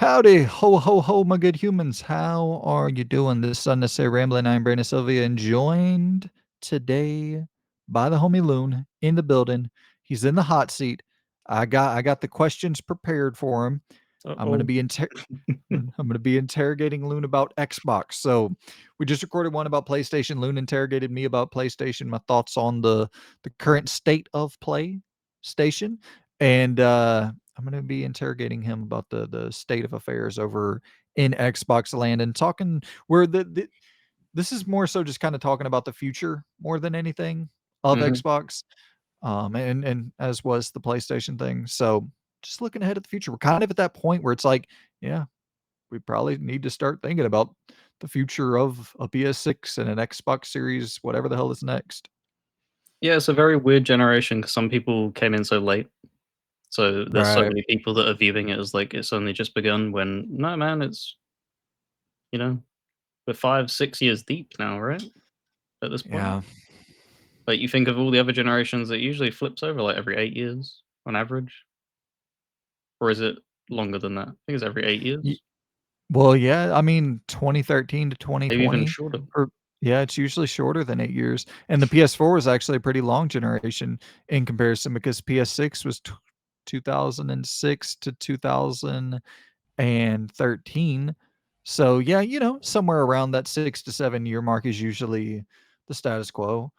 Howdy, ho, ho, ho, my good humans. How are you doing this unnecessary rambling? I'm Brandon Sylvia and joined today by the homie Loon in the building. He's in the hot seat. I got the questions prepared for him. I'm gonna Uh-oh. be I'm gonna be interrogating Loon about Xbox. So we just recorded one about PlayStation. Loon interrogated me about PlayStation, my thoughts on the current state of PlayStation, and I'm gonna be interrogating him about the state of affairs over in Xbox land and talking where this is more so just kind of talking about the future more than anything of Mhm. Xbox, and as was the PlayStation thing. So just looking ahead at the future, we're kind of at that point where it's like, yeah, we probably need to start thinking about the future of a PS6 and an Xbox Series, whatever the hell is next. Yeah, it's a very weird generation 'cause some people came in so late. So there's so Right. many people that are viewing it as like it's only just begun when no man, it's you know, we're 5, 6 years deep now, right? At this point. Yeah. Like you think of all the other generations, it usually flips over like every 8 years on average. Or is it longer than that? I think it's every 8 Y- years. Well, yeah, I mean, 2013 to Maybe even 2020, shorter. or yeah, it's usually shorter than 8 years. And the PS4 was actually a pretty long generation in comparison because PS6 was 2006 to 2013. So yeah, somewhere around that 6 to 7 year mark is usually the status quo.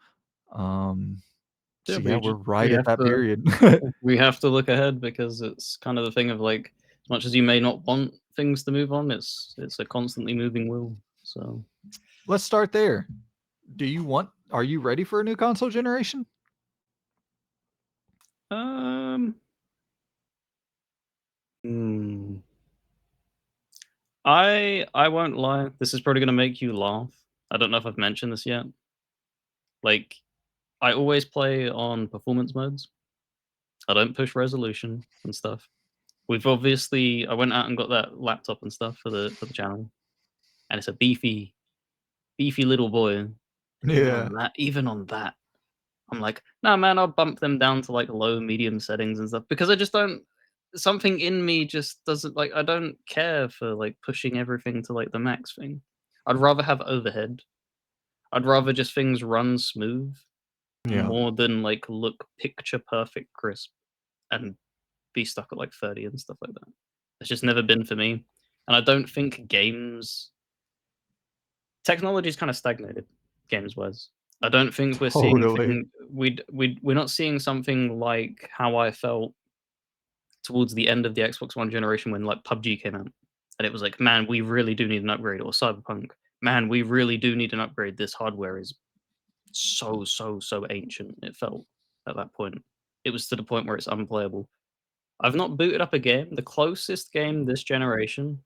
Um, Yeah, so yeah, we're we right at have that to period. we have to look ahead because it's kind of the thing of like as much as you may not want things to move on, it's a constantly moving wheel. So Let's start there. Are you ready for a new console generation? Um, hmm. I won't lie. This is probably gonna make you laugh. I don't know if I've mentioned this yet. Like, I always play on performance modes. I don't push resolution and stuff. We've obviously I went out and got that laptop and stuff for the channel, and it's a beefy little boy. And Yeah. even on that, I'm like, nah, man, I'll bump them down to like low, medium settings and stuff because I just don't. Something in me just doesn't like. I don't care for like pushing everything to like the max thing. I'd rather have overhead. I'd rather just things run smooth Yeah. more than like look picture perfect crisp and be stuck at like 30 and stuff like that. It's just never been for me. And I don't think games technology's kind of stagnated games wise. I don't think we're seeing Totally. we're not seeing something like how I felt towards the end of the Xbox One generation when like PUBG came out. And it was like, man, we really do need an upgrade, or Cyberpunk. Man, we really do need an upgrade. This hardware is so ancient. It felt at that point. It was to the point where it's unplayable. I've not booted up a game. The closest game this generation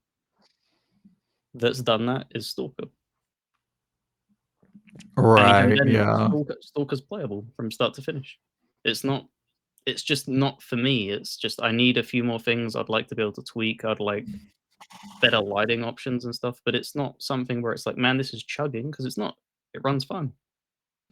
that's done that is Stalker. And even Right, then, yeah. Stalker's playable from start to finish. It's not it's just not for me. It's just I need a few more things I'd like to be able to tweak. I'd like better lighting options and stuff, but it's not something where it's like, "Man, this is chugging," because it's not. It runs fine.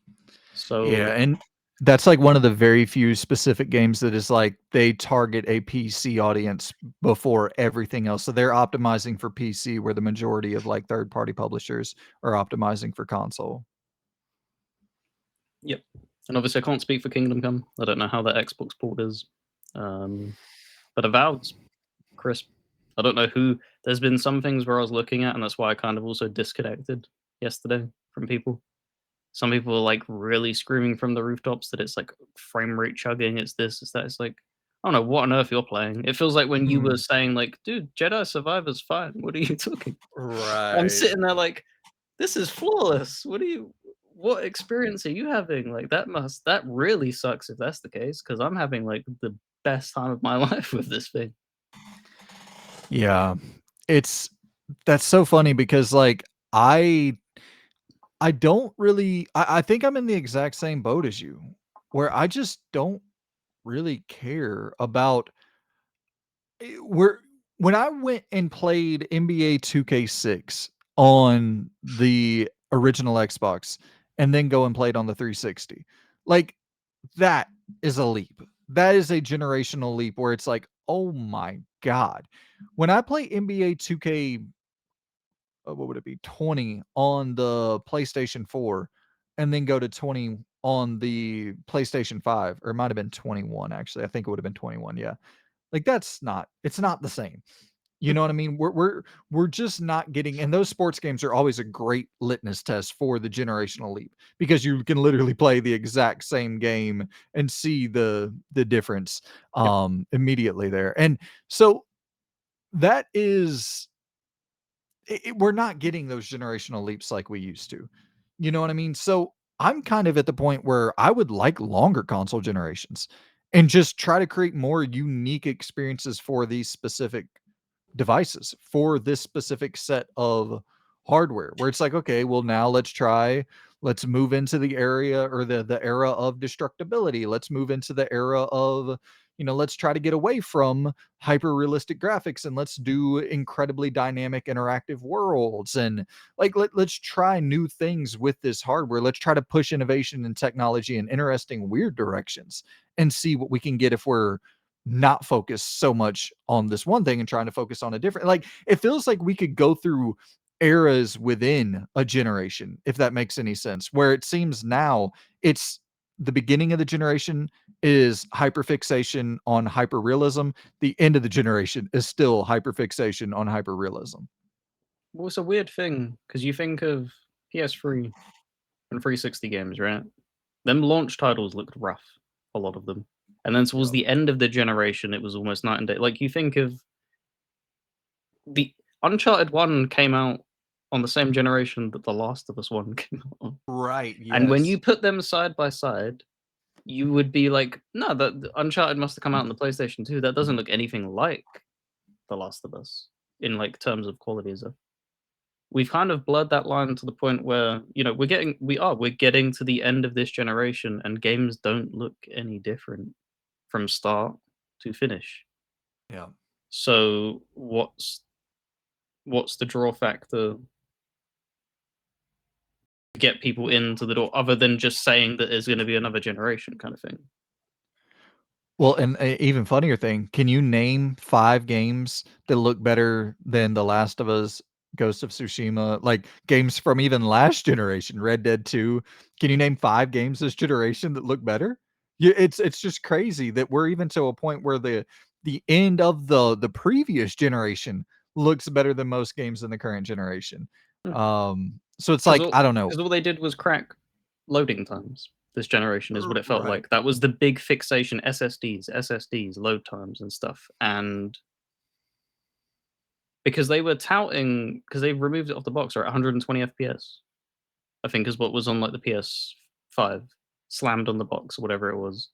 Yeah, So, and that's, like, one of the very few specific games that is, like, they target a PC audience before everything else, so they're optimizing for PC where the majority of, like, third-party publishers are optimizing for console. yep. And obviously, I can't speak for Kingdom Come. I don't know how that Xbox port is. Um, but Avowed's crisp. I don't know who there's been some things where I was looking at, and that's why I kind of also disconnected yesterday from people. Some people are like really screaming from the rooftops that it's like frame rate chugging, it's this, it's that. It's like, I don't know what on earth you're playing. It feels like when you were Mhm. saying, like, dude, Jedi Survivor's fine. What are you talking? I'm Right. sitting there like, this is flawless. What experience are you having? Like that really sucks if that's the case, because I'm having like the best time of my life with this thing. Yeah. It's that's so funny because, like, I don't really I think I'm in the exact same boat as you, where I just don't really care about where when I went and played NBA 2K6 on the original Xbox and then go and play it on the 360, like, that is a leap. That is a generational leap where it's like, Oh my god. When I play NBA 2K, what would it be? 20 on the PlayStation 4 and then go to 20 on the PlayStation 5, or it might have been 21 actually. I think it would have been 21, yeah. Like that's not it's not the same. You know what I mean? We're just not getting, and those sports games are always a great litmus test for the generational leap because you can literally play the exact same game and see the difference Yep. immediately there. And so that is we're not getting those generational leaps like we used to. You know what I mean? So I'm kind of at the point where I would like longer console generations and just try to create more unique experiences for these specific devices for this specific set of hardware where it's like, okay, well now let's move into the area or the era of destructibility. Let's move into the era of, let's try to get away from hyper realistic graphics and let's do incredibly dynamic interactive worlds. And like let's try new things with this hardware. Let's try to push innovation and technology in interesting weird directions and see what we can get if we're not focus so much on this one thing and trying to focus on a different, like it feels like we could go through eras within a generation, if that makes any sense, where it seems now it's the beginning of the generation is hyperfixation on hyperrealism, the end of the generation is still hyperfixation on hyperrealism. Well, it's a weird thing because you think of PS3 and 360 games, right? Them launch titles looked rough, a lot of them. And then towards Yep. the end of the generation, it was almost night and day. Like you think of the Uncharted 1 came out on the same generation that The Last of Us 1 came out on. Right, And when yes. you put them side by side, you would be like, no, the Uncharted must have come out on the PlayStation 2. That doesn't look anything like The Last of Us in like terms of quality as a we've kind of blurred that line to the point where, we're getting to the end of this generation and games don't look any different from start to finish. Yeah. So what's the draw factor to get people into the door other than just saying that there's gonna be another generation kind of thing? Well, and a even funnier thing, can you name 5 games that look better than The Last of Us, Ghost of Tsushima, like, games from even last generation, Red Dead 2? Can you name 5 games this generation that look better? Yeah, it's just crazy that we're even to a point where the end of the previous generation looks better than most games in the current generation. So it's Because like, all I don't know. because all they did was crack loading times. This generation is what it felt Right. like. That was the big fixation, SSDs, load times and stuff, and because they were touting because they removed it off the box, right, 120 FPS, I think is what was on, like, the PS5, slammed on the box or whatever it was,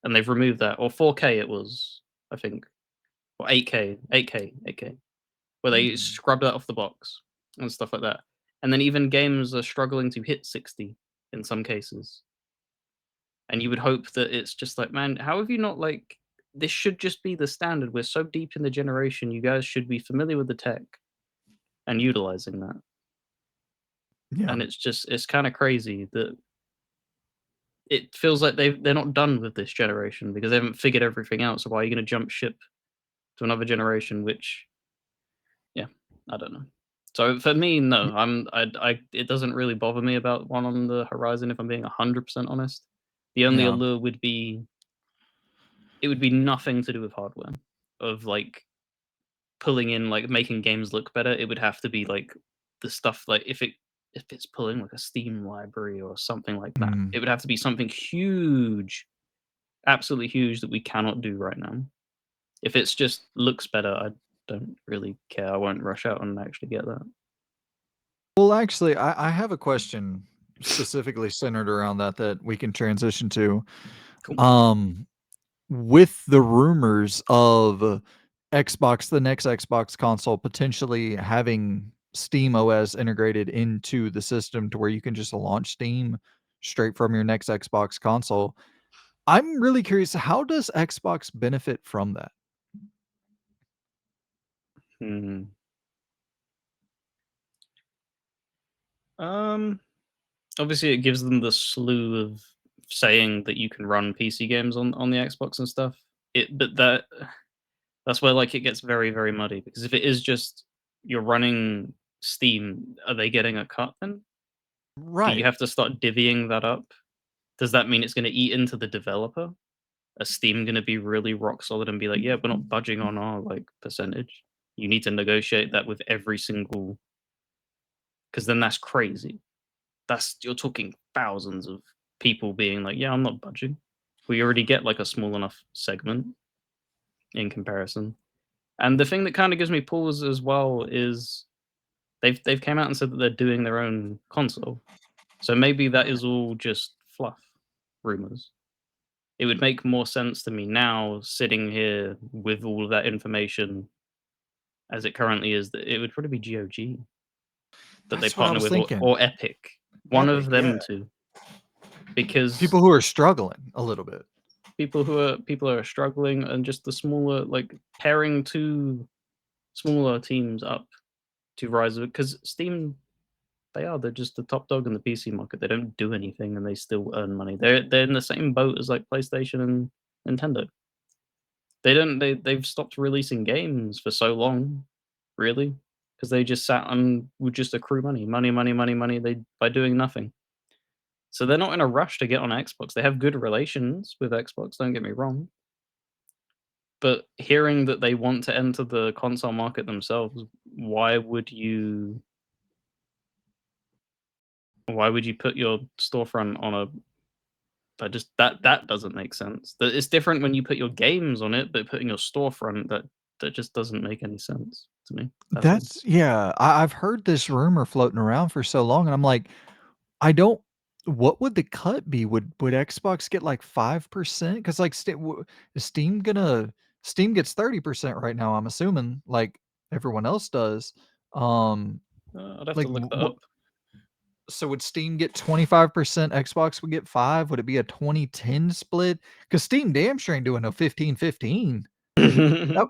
and they've removed that, or 4K it was, I think, or 8K, where they Mhm. scrubbed that off the box and stuff like that, and then even games are struggling to hit 60 in some cases, and you would hope that it's just like, "Man, how have you not, like this should just be the standard, we're so deep in the generation, you guys should be familiar with the tech and utilizing that." Yeah. And it's kinda crazy that it feels like they're not done with this generation because they haven't figured everything out, so why are you gonna jump ship to another generation, which yeah, I don't know. So for me, no, I it doesn't really bother me about one on the horizon if I'm being 100% honest. The only Yeah. allure would be nothing to do with hardware, of, like, pulling in, like, making games look better. It would have to be, like, the stuff, like, if it's pulling, like, a Steam library or something like that, Mm. it would have to be something huge, absolutely huge that we cannot do right now. If it's just looks better, I don't really care. I won't rush out and actually get that. Well, actually, I have a question specifically centered around that we can transition to. Cool. Um, with the rumors of Xbox, the next Xbox console potentially having Steam OS integrated into the system to where you can just launch Steam straight from your next Xbox console. I'm really curious, how does Xbox benefit from that? Mhm. Um, Obviously, it gives them the slew of saying that you can run PC games on the Xbox and stuff. But that That's where, like, it gets very, very muddy, because if it is just you're running Steam, are they getting a cut then? Do you Right. have to start divvying that up? Does that mean it's gonna eat into the developer? Is Steam gonna be really rock solid and be like, "Yeah, we're not budging on our, like, percentage"? You need to negotiate that with every single, because then that's crazy. That's, you're talking thousands of people being like, "Yeah, I'm not budging." We already get, like, a small enough segment in comparison. And the thing that kinda gives me pause as well is they've came out and said that they're doing their own console. So maybe that is all just fluff, rumors. It would make more sense to me now, sitting here with all of that information as it currently is, that it would probably be GOG that they That's what I partner was with, or thinking. Epic. One Epic, of yeah. them two. Because People who are struggling a little bit. people are struggling, and just the smaller, like, pairing two smaller teams up to rise, because Steam, they're just the top dog in the PC market. They don't do anything and they still earn money. They're in the same boat as, like, PlayStation and Nintendo. They've stopped releasing games for so long, really, because they just sat and would just accrue money, money, money, money, money. They by doing nothing. So they're not in a rush to get on Xbox. They have good relations with Xbox. Don't get me wrong, but hearing that they want to enter the console market themselves, why would you? Why would you put your storefront on a? That doesn't make sense. It's different when you put your games on it, but putting your storefront, that just doesn't make any sense to me. That's all. That's yeah, I've heard this rumor floating around for so long, and I'm like, I don't what would the cut be? Would Xbox get, like, 5%? 'Cause, like, is Steam gonna Steam gets 30% right now, I'm assuming, like everyone else does. Um, I'd have to like, look that what up. so would Steam get 25%, Xbox would get 5? Would it be a 20-10 split? Because Steam damn sure ain't doing no 15-15. That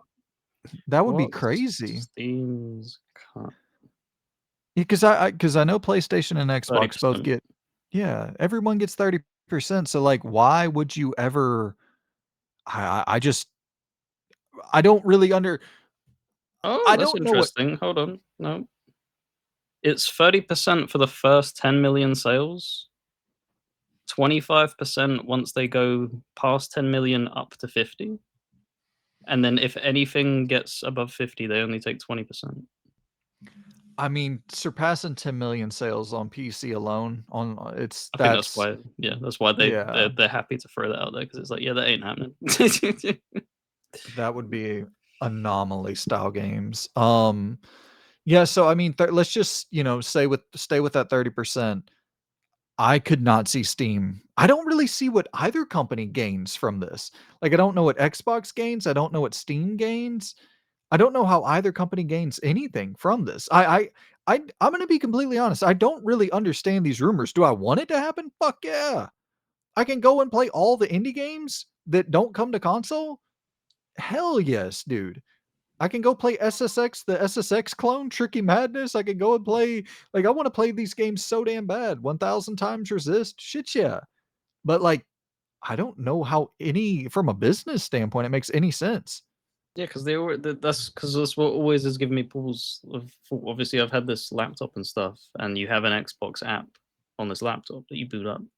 that would be What's crazy. Steam's cut? Yeah, because I know PlayStation and Xbox both 30%. get yeah, everyone gets 30%, so, like, why would you ever I just I don't really under Oh, I that's don't know what interesting. Hold on. No. It's 30% for the first 10 million sales, 25% once they go past 10 million up to 50, and then if anything gets above 50, they only take 20%. I mean, surpassing 10,000,000 sales on PC alone on it's I think that's that's why, yeah, that's why yeah, they're happy to throw that out there, because it's like, yeah, that ain't happening. that would be anomaly style games. Yeah, so, I mean, let's just, stay with that 30%. I could not see Steam. I don't really see what either company gains from this. Like, I don't know what Xbox gains, I don't know what Steam gains. I don't know how either company gains anything from this. I'm gonna be completely honest, I don't really understand these rumors. Do I want it to happen? Fuck yeah. I can go and play all the indie games that don't come to console? Hell yes, dude. I can go play SSX, the SSX clone, Tricky Madness. I can go and play like, I wanna play these games so damn bad. 1000 Times Resist, shit yeah. But, like, I don't know how any from a business standpoint, it makes any sense. Yeah, because they were that's because that's what always has given me pause. Obviously, I've had this laptop and stuff, and you have an Xbox app on this laptop that you boot up, and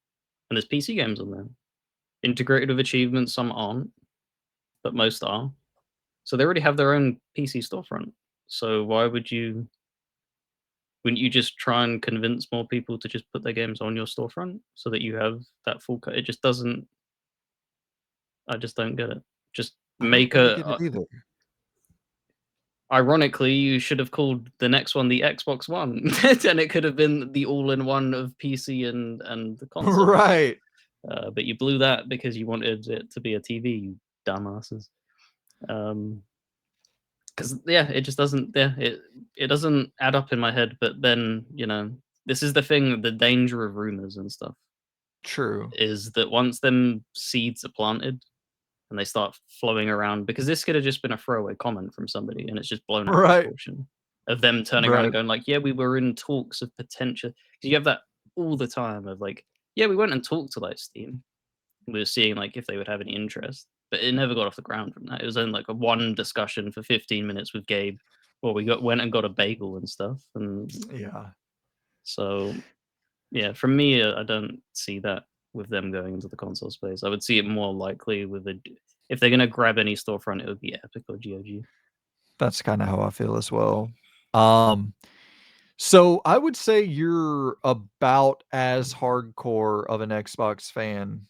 there's PC games on there, integrated with achievements. Some aren't, but most are. So they already have their own PC storefront. So why wouldn't you just try and convince more people to just put their games on your storefront so that you have that full cut? It just doesn't. I just don't get it. Just I don't make really a. get it either. Ironically, you should have called the next one the Xbox One, and it could have been the all-in-one of PC and the console. Right. But you blew that because you wanted it to be a TV, you dumbasses. Um, because yeah, it just doesn't. Yeah, it doesn't add up in my head. But then, this is the thing: the danger of rumors and stuff True. is that once them seeds are planted and they start flowing around, because this could have just been a throwaway comment from somebody and it's just blown out of Right. proportion, of them turning around and Right. going like, yeah, we were in talks of potential, 'cause you have that all the time of like, yeah, we went and talked to like Steam, we were seeing like if they would have any interest, but it never got off the ground from that. It was only like a one discussion for 15 minutes with Gabe, where we went and got a bagel and stuff, and Yeah. so yeah, for me, I don't see that with them going into the console space. I would see it more likely with a if they're gonna grab any storefront, it would be Epic or GOG. That's kinda how I feel as well. Um, so I would say you're about as hardcore of an Xbox fan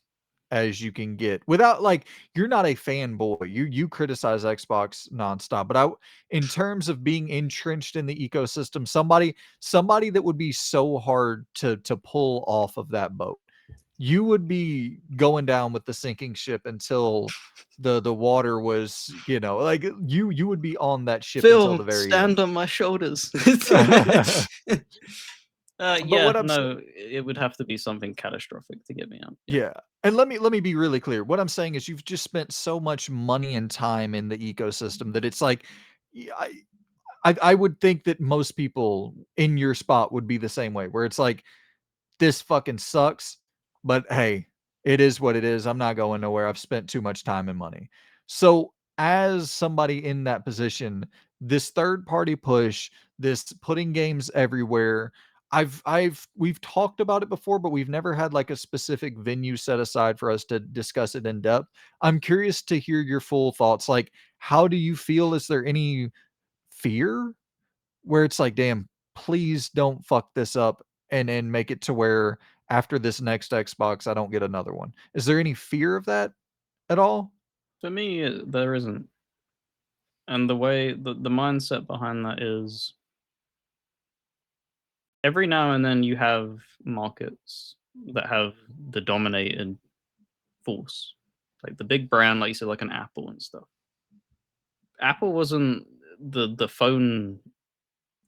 as you can get without like you're not a fanboy. You criticize Xbox nonstop, but in terms of being entrenched in the ecosystem, somebody that would be so hard to pull off of that boat. You would be going down with the sinking ship until the water was, like you would be on that ship until Phil, the very end. stand on my shoulders. But Yeah, what I'm no, it would have to be something catastrophic to get me out. Yeah. Yeah, and let me be really clear. What I'm saying is you've just spent so much money and time in the ecosystem that it's like, y I would think that most people in your spot would be the same way, where it's like, this fucking sucks, but hey, it is what it is. I'm not going nowhere. I've spent too much time and money. So, as somebody in that position, this third party push, this putting games everywhere, we've talked about it before, but we've never had like a specific venue set aside for us to discuss it in depth. I'm curious to hear your full thoughts. Like, how do you feel? Is there any fear where it's like, "Damn, please don't fuck this up and make it to where after this next Xbox, I don't get another one." Is there any fear of that at all? For me, there isn't. And the way the mindset behind that is every now and then you have markets that have the dominated force. Like the big brand, like you said, like an Apple and stuff. Apple wasn't the phone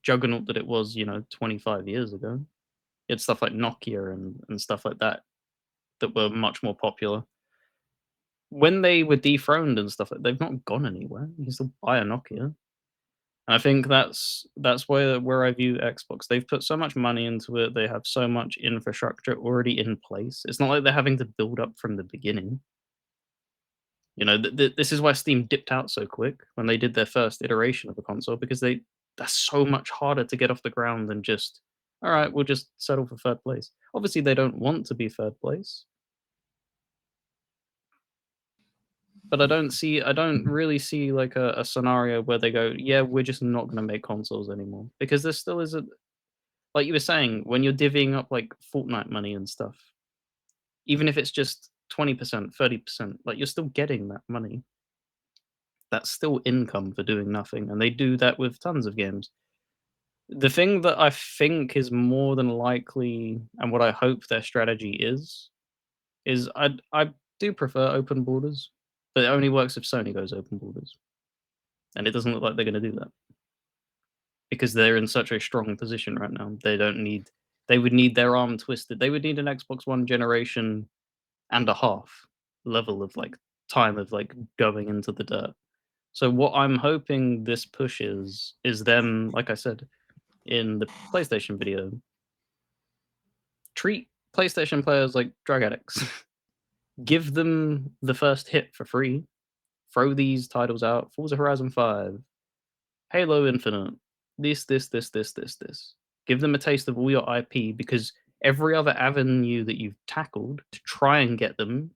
juggernaut that it was, 25 years ago. It's stuff like Nokia and stuff like that that were much more popular. When they were dethroned and stuff, they've not gone anywhere. You can still buy a Nokia. And I think that's where I view Xbox. They've put so much money into it. They have so much infrastructure already in place. It's not like they're having to build up from the beginning. This is why Steam dipped out so quick when they did their first iteration of the console because that's so much harder to get off the ground than just all right, we'll just settle for third place. Obviously, they don't want to be third place, but I don't really see like a scenario where they go, yeah, we're just not going to make consoles anymore because there still is a like you were saying when you're divvying up like Fortnite money and stuff, even if it's just 20%, 30%, like you're still getting that money. That's still income for doing nothing, and they do that with tons of games. The thing that I think is more than likely, and what I hope their strategy is I do prefer open borders, but it only works if Sony goes open borders, and it doesn't look like they're going to do that because they're in such a strong position right now. They don't need. They would need their arm twisted. They would need an Xbox One generation and a half level of like time of like going into the dirt. So what I'm hoping this pushes is them, like I said in the PlayStation video, treat PlayStation players like drug addicts. Give them the first hit for free. Throw these titles out: Forza Horizon 5, Halo Infinite, this. Give them a taste of all your IP because every other avenue that you've tackled to try and get them,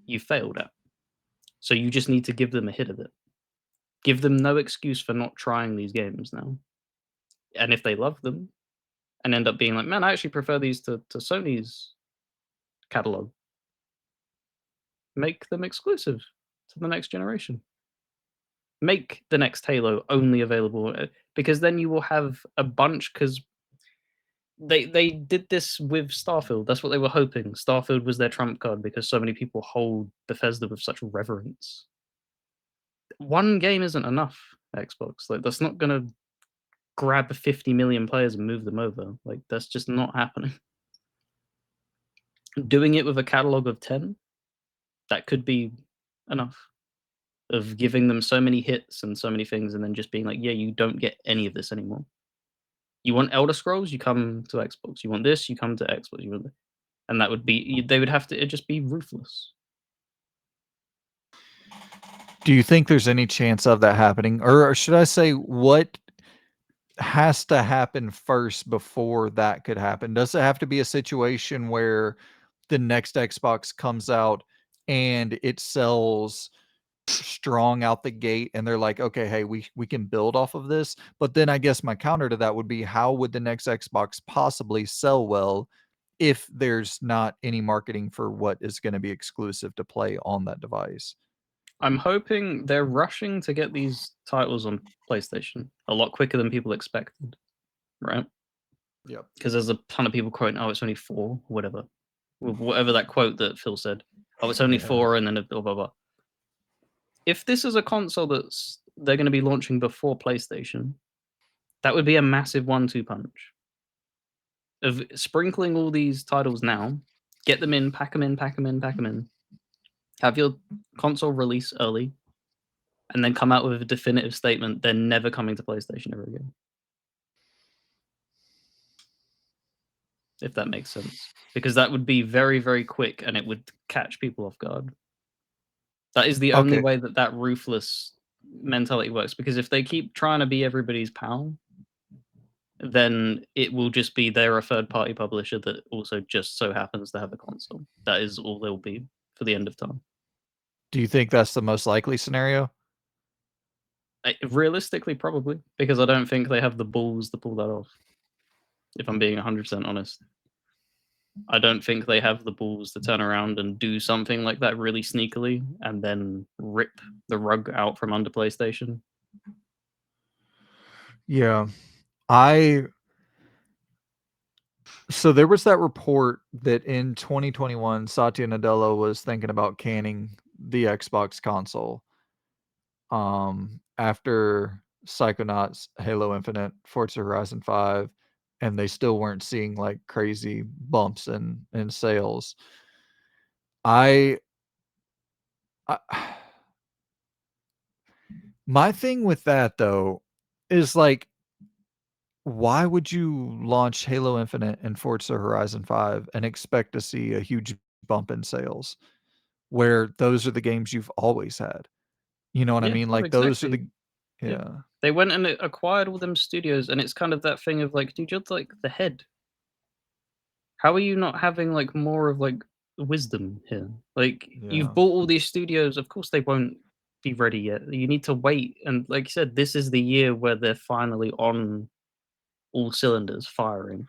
you failed at. So you just need to give them a hit of it. Give them no excuse for not trying these games now. And if they love them and end up being like, man, I actually prefer these to Sony's catalog, make them exclusive to the next generation. Make the next Halo only available because then you will have a bunch because they did this with Starfield. That's what they were hoping. Starfield was their trump card because so many people hold Bethesda with such reverence. One game isn't enough, Xbox. Like that's not gonna grab 50 million players and move them over. Like that's just not happening. Doing it with a catalog of 10, that could be enough. Of giving them so many hits and so many things and then just being like, "Yeah, you don't get any of this anymore. You want Elder Scrolls, you come to Xbox. You want this, you come to Xbox. You want," and that would be they would have to it'd just be ruthless. Do you think there's any chance of that happening? Or should I say, what has to happen first before that could happen? Does it have to be a situation where the next Xbox comes out and it sells strong out the gate and they're like, okay, hey, we can build off of this? But then I guess my counter to that would be, how would the next Xbox possibly sell well if there's not any marketing for what is going to be exclusive to play on that device? I'm hoping they're rushing to get these titles on PlayStation a lot quicker than people expected, right? Yep. Because there's a ton of people quoting, "Oh, it's only 4, whatever." Whatever that quote that Phil said. "Oh, it's only Yeah. 4," and then blah, blah, blah. If this is a console they're gonna be launching before PlayStation, that would be a massive one-two punch of sprinkling all these titles now, get them in, pack them in, pack them in, pack them in, have your console release early, and then come out with a definitive statement, they're never coming to PlayStation ever again. If that makes sense. Because that would be very, very quick and it would catch people off guard. That is the only Okay. way that that ruthless mentality works, because if they keep trying to be everybody's pal, then it will just be they're a third party publisher that also just so happens to have a console. That is all they'll be for the end of time. Do you think that's the most likely scenario? Realistically, probably, because I don't think they have the balls to pull that off. If I'm being 100% honest, I don't think they have the balls to turn around and do something like that really sneakily and then rip the rug out from under PlayStation. Yeah. I So there was that report that in 2021, Satya Nadella was thinking about canning the Xbox console. After Psychonauts, Halo Infinite, Forza Horizon 5, and they still weren't seeing like crazy bumps in sales. I, I My thing with that though is like, why would you launch Halo Infinite and Forza Horizon 5 and expect to see a huge bump in sales where those are the games you've always had? You know what I Yeah, mean? no, Like those are exactly. the Yeah. yeah. They went and acquired all them studios, and it's kind of that thing of like, dude, you're like the head. How are you not having like more of like wisdom here? Like you've Yeah. bought all these studios, of course they won't be ready yet. You need to wait. And like you said, this is the year where they're finally on all cylinders firing.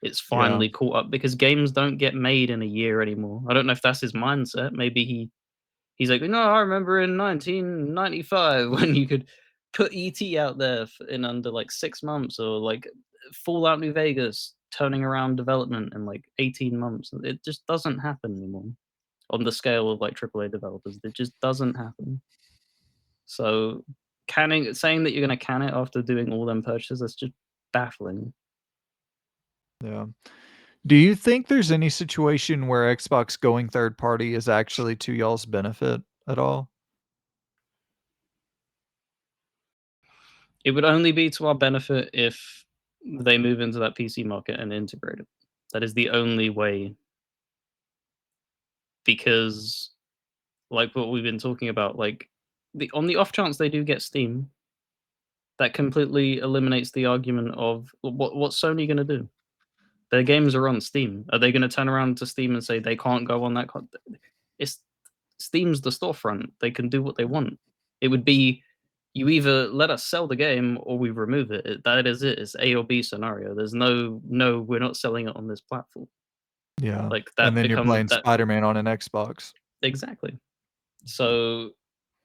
It's Yeah. finally caught up because games don't get made in a year anymore. I don't know if that's his mindset. Maybe he's like, no, I remember in 1995 when you could put ET out there in under like 6 months, or like Fallout New Vegas turning around development in like 18 months. It just doesn't happen anymore on the scale of like AAA developers. It just doesn't happen. So saying that you're going to can it after doing all them purchases, that's just baffling. Yeah. Do you think there's any situation where Xbox going third party is actually to y'all's benefit at all? It would only be to our benefit if they move into that PC market and integrate it. That is the only way, because like what we've been talking about, like on the off chance they do get Steam, that completely eliminates the argument of what's Sony going to do? Their games are on Steam. Are they going to turn around to Steam and say they can't go on that? It's Steam's the storefront. They can do what they want. It would be, you either let us sell the game or we remove it. That is it. It's A or B scenario. There's no, we're not selling it on this platform. Yeah. Like And that then you're becomes playing that Spider-Man on an Xbox. exactly. So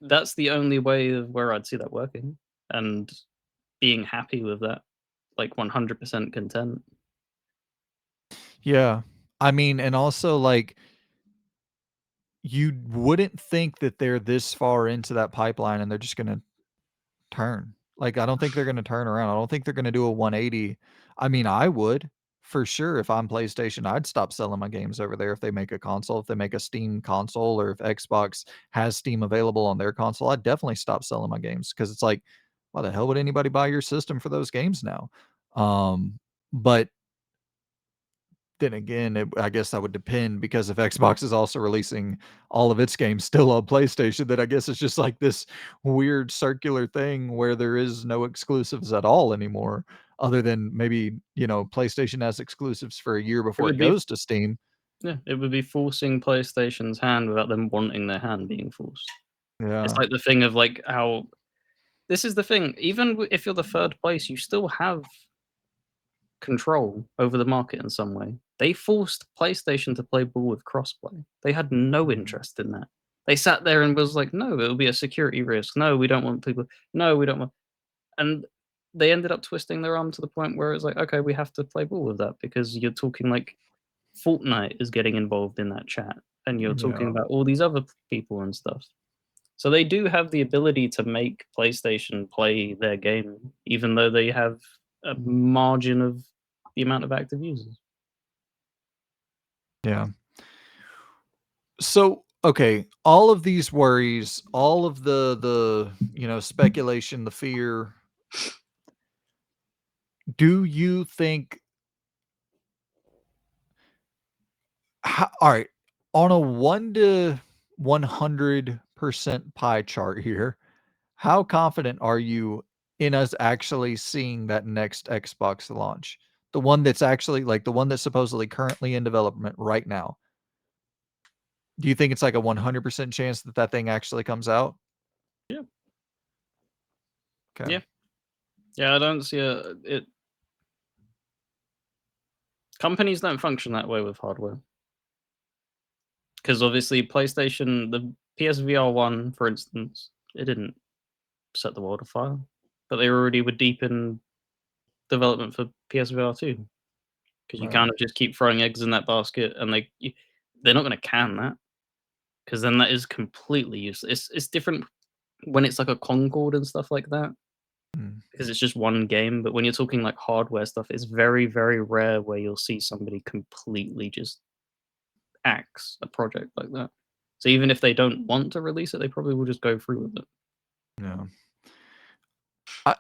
that's the only way of where I'd see that working and being happy with that, like 100% content. Yeah. I mean, and also like, you wouldn't think that they're this far into that pipeline and they're just gonna turn. Like, I don't think they're gonna turn around. I don't think they're gonna do a 180. I mean, I would for sure if I'm PlayStation. I'd stop selling my games over there if they make a console. If they make a Steam console, or if Xbox has Steam available on their console, I'd definitely stop selling my games because it's like, why the hell would anybody buy your system for those games now? But then again, I guess that would depend because if Xbox is also releasing all of its games still on PlayStation, then I guess it's just like this weird circular thing where there is no exclusives at all anymore, other than maybe, PlayStation has exclusives for a year It before it would be goes to Steam. yeah, it would be forcing PlayStation's hand without them wanting their hand being forced. It's Yeah. like the thing of, like, how this is the thing, even if you're the 3rd place, you still have control over the market in some way. They forced PlayStation to play ball with crossplay. They had no Mhm. interest in that. They sat there and was like, "No, it'll be a security risk. No, we don't want people. No, we don't want." And they ended up twisting their arm to the point where it's like, "Okay, we have to play ball with that because you're talking like Fortnite is getting involved in that chat, and you're talking Yeah. about all these other people and stuff." So they do have the ability to make PlayStation play their game, even though they have a margin of the amount of active users. Yeah. So, okay, all of these worries, all of the speculation, the fear, do you think all right, on a 1 to 100% pie chart here, how confident are you in us actually seeing that next Xbox launch? The one that's actually like, the one that's supposedly currently in development right now. Do you think it's like a 100% chance that that thing actually comes out? Yeah, Okay. yeah, yeah. I don't see a it. Companies don't function that way with hardware because obviously PlayStation, the PSVR one, for instance, it didn't set the world afire, but they already were deep in development for PSVR two because you Right. kind of just keep throwing eggs in that basket, and they're not going to can that because then that is completely useless. It's different when it's like a Concord and stuff like that, Mm. because it's just one game, but when you're talking like hardware stuff, it's very, very rare where you'll see somebody completely just axe a project like that. So even if they don't want to release it, they probably will just go through with it. Yeah. I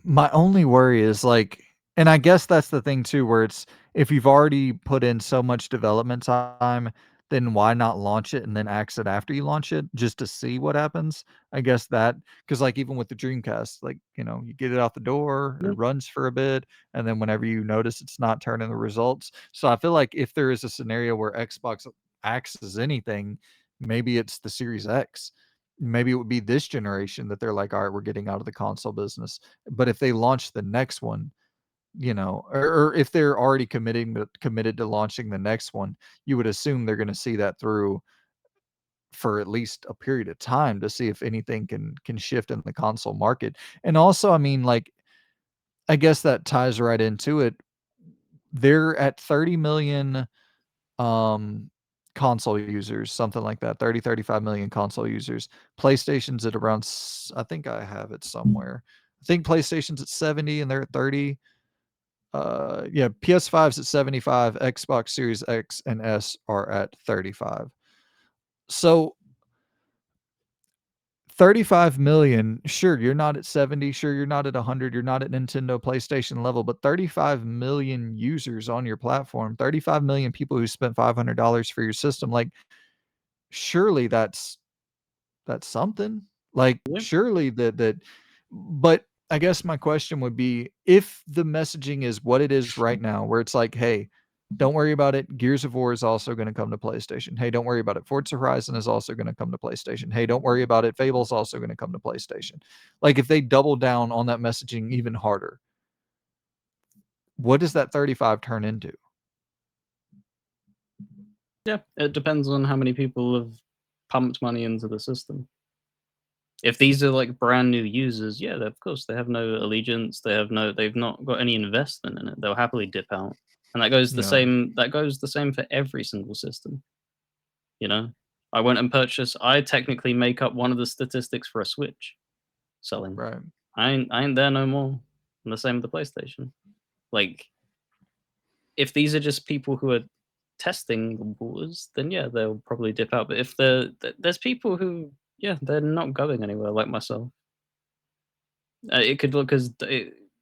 My only worry is, like, and I guess that's the thing too, where it's if you've already put in so much development time, then why not launch it and then axe it after you launch it just to see what happens? I guess that because like, even with the Dreamcast, like, you get it out the door, it Yeah, runs for a bit, and then whenever you notice it's not turning the results. So I feel like if there is a scenario where Xbox axes anything, maybe it's the Series X. Maybe it would be this generation that they're like, "All right, we're getting out of the console business." But if they launch the next one, or if they're already committed to launching the next one, you would assume they're gonna see that through for at least a period of time to see if anything can shift in the console market. And also, I mean, like, I guess that ties right into it. They're at 30,000,000 um, console users, something like that, 30-35 million console users. PlayStation's at around I think I have it somewhere. I think PlayStation's at 70 and they're at 30. Yeah, PS5's at 75, Xbox Series X and S are at 35. So 35 million, sure, you're not at 70, sure, you're not at 100, you're not at Nintendo, PlayStation level, but 35 million users on your platform, 35 million people who spent $500 for your system, like, surely that's something. Like, yeah, surely that but I guess my question would be, if the messaging is what it is right now, where it's like, "Hey, don't worry about it. Gears of War is also gonna come to PlayStation. Hey, don't worry about it. Forza Horizon is also gonna come to PlayStation. Hey, don't worry about it. Fable's also gonna come to PlayStation." Like, if they double down on that messaging even harder, what does that 35 turn into? yeah. It depends on how many people have pumped money into the system. If these are like brand new users, yeah, of course they have no allegiance. They've not got any investment in it. They'll happily dip out, and that goes the Yeah, same. That goes the same for every single system. You know, I went and purchased. I technically make up one of the statistics for a Switch selling. right. I ain't there no more. And the same with the PlayStation. Like, if these are just people who are testing the waters, then yeah, they'll probably dip out. But if there's people who, yeah, they're not going anywhere, like myself. It could look as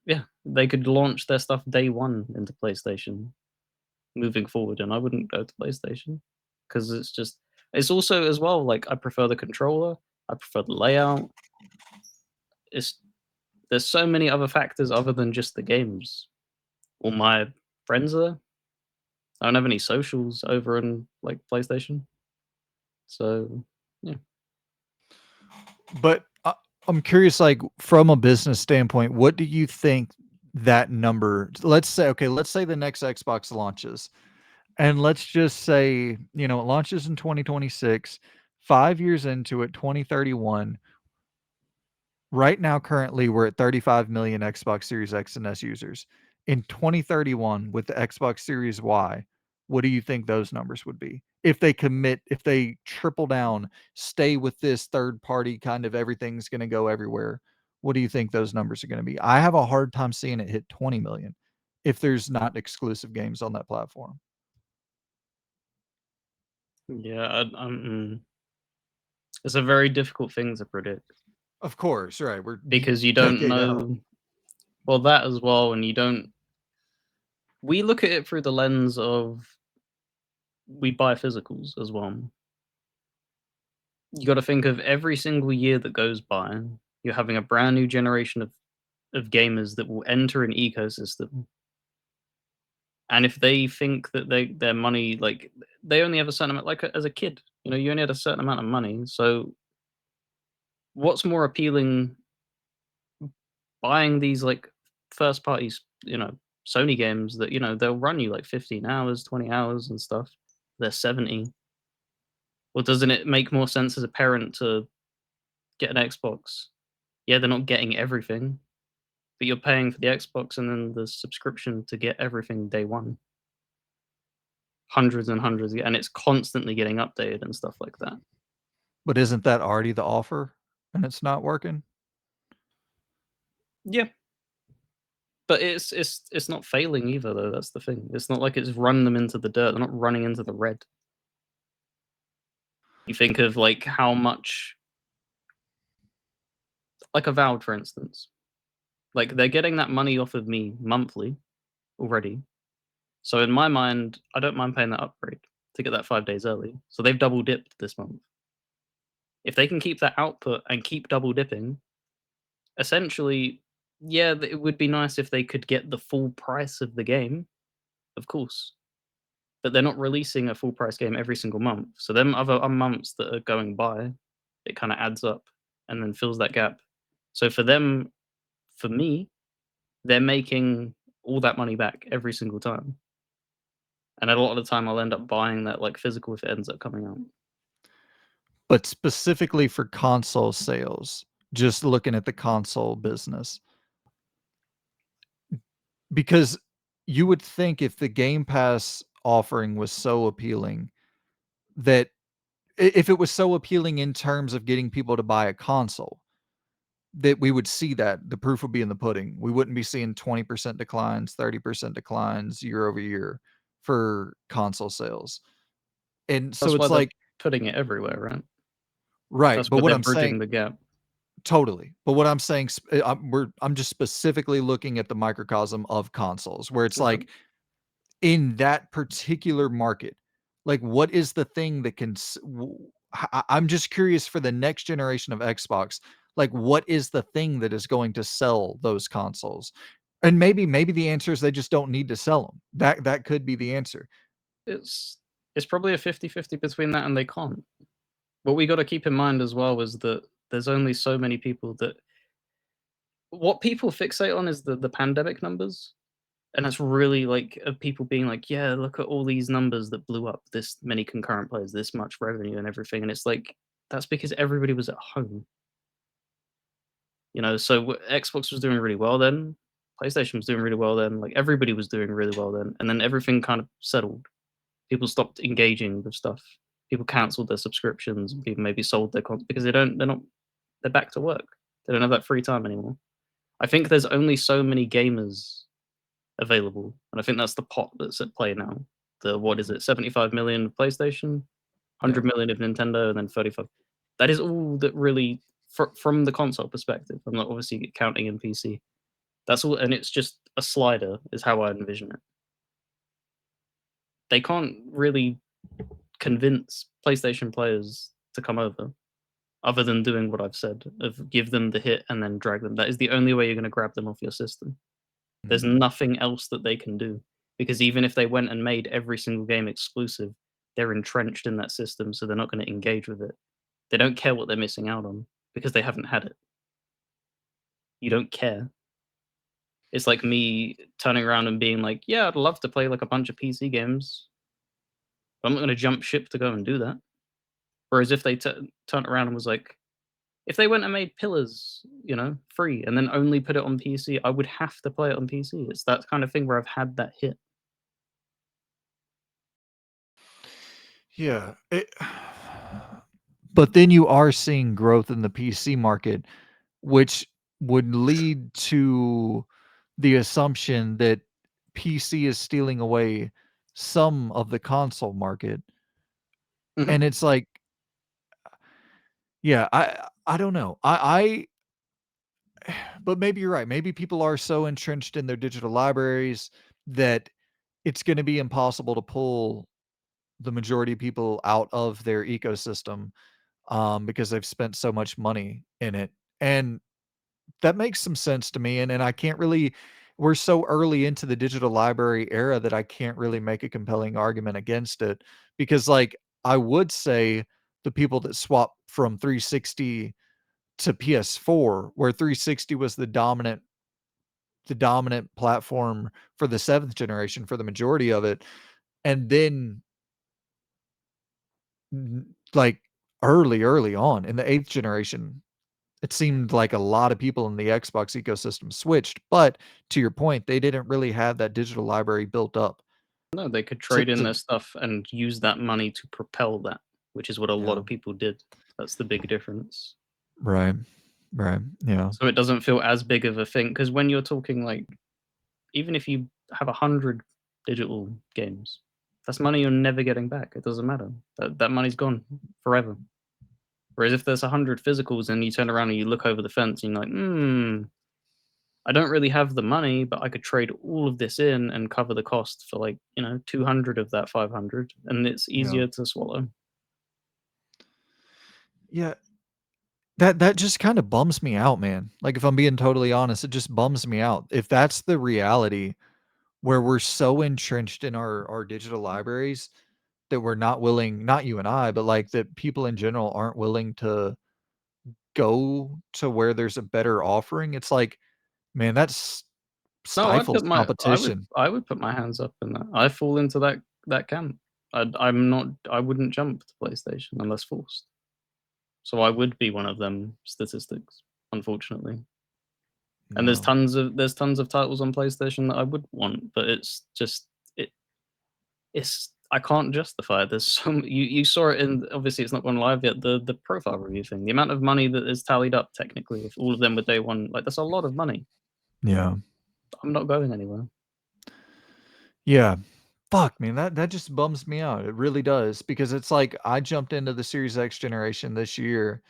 yeah, they could launch their stuff day one into PlayStation. moving forward, and I wouldn't go to PlayStation because it's also as well like I prefer the controller, I prefer the layout. It's There's so many other factors other than just the games. All my friends are there. I don't have any socials over in like PlayStation, so yeah. But I'm curious, like from a business standpoint, what do you think that number? Let's say the next Xbox launches, and let's just say it launches in 2026. 5 years into it, 2031. Right now, currently, we're at 35 million Xbox Series X and S users. In 2031, with the Xbox Series Y, what do you think those numbers would be? If they commit, if they triple down, stay with this third party kind of everything's going to go everywhere, what do you think those numbers are going to be? I have a hard time seeing it hit 20 million if there's not exclusive games on that platform. Yeah, it's a very difficult thing to predict Of course, right. We're because you don't decade out. know. Well, that as well, and you don't. We look at it through the lens of we buy physicals as well. You got to think of every single year that goes by, you're having a brand new generation of gamers that will enter an ecosystem. And if they think that their money, like they only have a certain amount, like as a kid, you only had a certain amount of money. So what's more appealing, buying these like first parties, Sony games that they'll run you like 15 hours, 20 hours and stuff. They're 70. Or doesn't it make more sense as a parent to get an Xbox? Yeah, they're not getting everything, but you're paying for the Xbox and then the subscription to get everything day one. Hundreds and hundreds, and it's constantly getting updated and stuff like that. But isn't that already the offer and it's not working? Yeah, but it's not failing either though. That's the thing. It's not like it's run them into the dirt. They're not running into the red. You think of like how much, like Avowed, for instance. Like they're getting that money off of me monthly already. So in my mind, I don't mind paying that upgrade to get that 5 days early. So they've double dipped this month. If they can keep that output and keep double dipping, essentially, yeah, it would be nice if they could get the full price of the game, of course. But they're not releasing a full price game every single month. So them other months that are going by, it kind of adds up and then fills that gap. So for them, for me, they're making all that money back every single time. And a lot of the time I'll end up buying that like physical if it ends up coming out. But specifically for console sales, just looking at the console business. Because you would think if the Game Pass offering was so appealing that if it was so appealing in terms of getting people to buy a console, that we would see that the proof would be in the pudding. We wouldn't be seeing 20% declines, 30% declines year over year for console sales. And so That's why it's they're like, putting it everywhere, right? right. That's But where what they're I'm saying, bridging the gap. totally. But what I'm saying, I'm just specifically looking at the microcosm of consoles, where it's Okay. like in that particular market, like what is the thing that can? I'm just curious for the next generation of Xbox. Like, what is the thing that is going to sell those consoles? And maybe the answer is they just don't need to sell them. That could be the answer. It's it's probably a 50-50 between that and they can't. What we gotta keep in mind as well is that there's only so many people that what people fixate on is the pandemic numbers, and it's really, like, of people being like, "Yeah, look at all these numbers that blew up, this many concurrent players, this much revenue and everything," and it's like, that's because everybody was at home, So Xbox was doing really well then, PlayStation was doing really well then, like, everybody was doing really well then, and then everything kind of settled. People stopped engaging with stuff. People canceled their subscriptions, and people maybe sold their because they're back to work. They don't have that free time anymore. I think there's only so many gamers available, and I think that's the pot that's at play now. The what is it, 75 million of PlayStation, Yeah. 100 million of Nintendo, and then 35. That is all that really, from the console perspective. I'm not obviously counting in PC. That's all, and it's just a slider, is how I envision it. they can't really convince PlayStation players to come over other than doing what I've said of give them the hit and then drag them. That is the only way you're going to grab them off your system. There's Mm. nothing else that they can do because even if they went and made every single game exclusive, they're entrenched in that system, so they're not going to engage with it. They don't care what they're missing out on because they haven't had it. You don't care. It's like me turning around and being like, "Yeah, I'd love to play like a bunch of PC games, but I'm not going to jump ship to go and do that." Whereas if they turned around and was like, if they went and made Pillars, free, and then only put it on PC, I would have to play it on PC. It's that kind of thing where I've had that hit. Yeah, but then you are seeing growth in the PC market, which would lead to the assumption that PC is stealing away some of the console market, Mhm. and it's like, yeah, I don't know. But maybe you're right. Maybe people are so entrenched in their digital libraries that it's gonna be impossible to pull the majority of people out of their ecosystem, because they've spent so much money in it, and that makes some sense to me, and I can't really we're so early into the digital library era that I can't really make a compelling argument against it, because, like, I would say the people that swap from 360 to PS4, where 360 was the dominant platform for the 7th generation for the majority of it, and then, like, early on in the 8th generation, it seemed like a lot of people in the Xbox ecosystem switched, but to your point, they didn't really have that digital library built up No, they could to trade in to their stuff and use that money to propel that, which is what a lot yeah. of people did. That's the big difference. Right. Right. Yeah. So it doesn't feel as big of a thing because when you're talking like, even if you have 100 digital games, that's money you're never getting back. It doesn't matter. That money's gone forever. Whereas if there's 100 physicals and you turn around and you look over the fence and you're like, I don't really have the money, but I could trade all of this in and cover the cost for like, 200 of that 500, and it's Yeah. easier to swallow. Yeah. That just kinda bums me out, man. Like, if I'm being totally honest, it just bums me out. If that's the reality where we're so entrenched in our digital libraries that we're not willing not you and I, but, like, that people in general aren't willing to go to where there's a better offering, it's like, man, that's No, stifles competition. I would put my hands up in that. I fall into that camp. I wouldn't jump to PlayStation unless forced. So I would be one of them statistics, unfortunately. And Yeah. there's tons of titles on PlayStation that I would want, but it's just it it's I can't justify it. There's you saw it in, obviously it's not gone live yet, the profile review thing. The amount of money that is tallied up technically, if all of them were day one, like that's a lot of money. Yeah. I'm not going anywhere. Yeah. Fuck, man, that just bums me out. It really does because it's like I jumped into the Series X generation this year,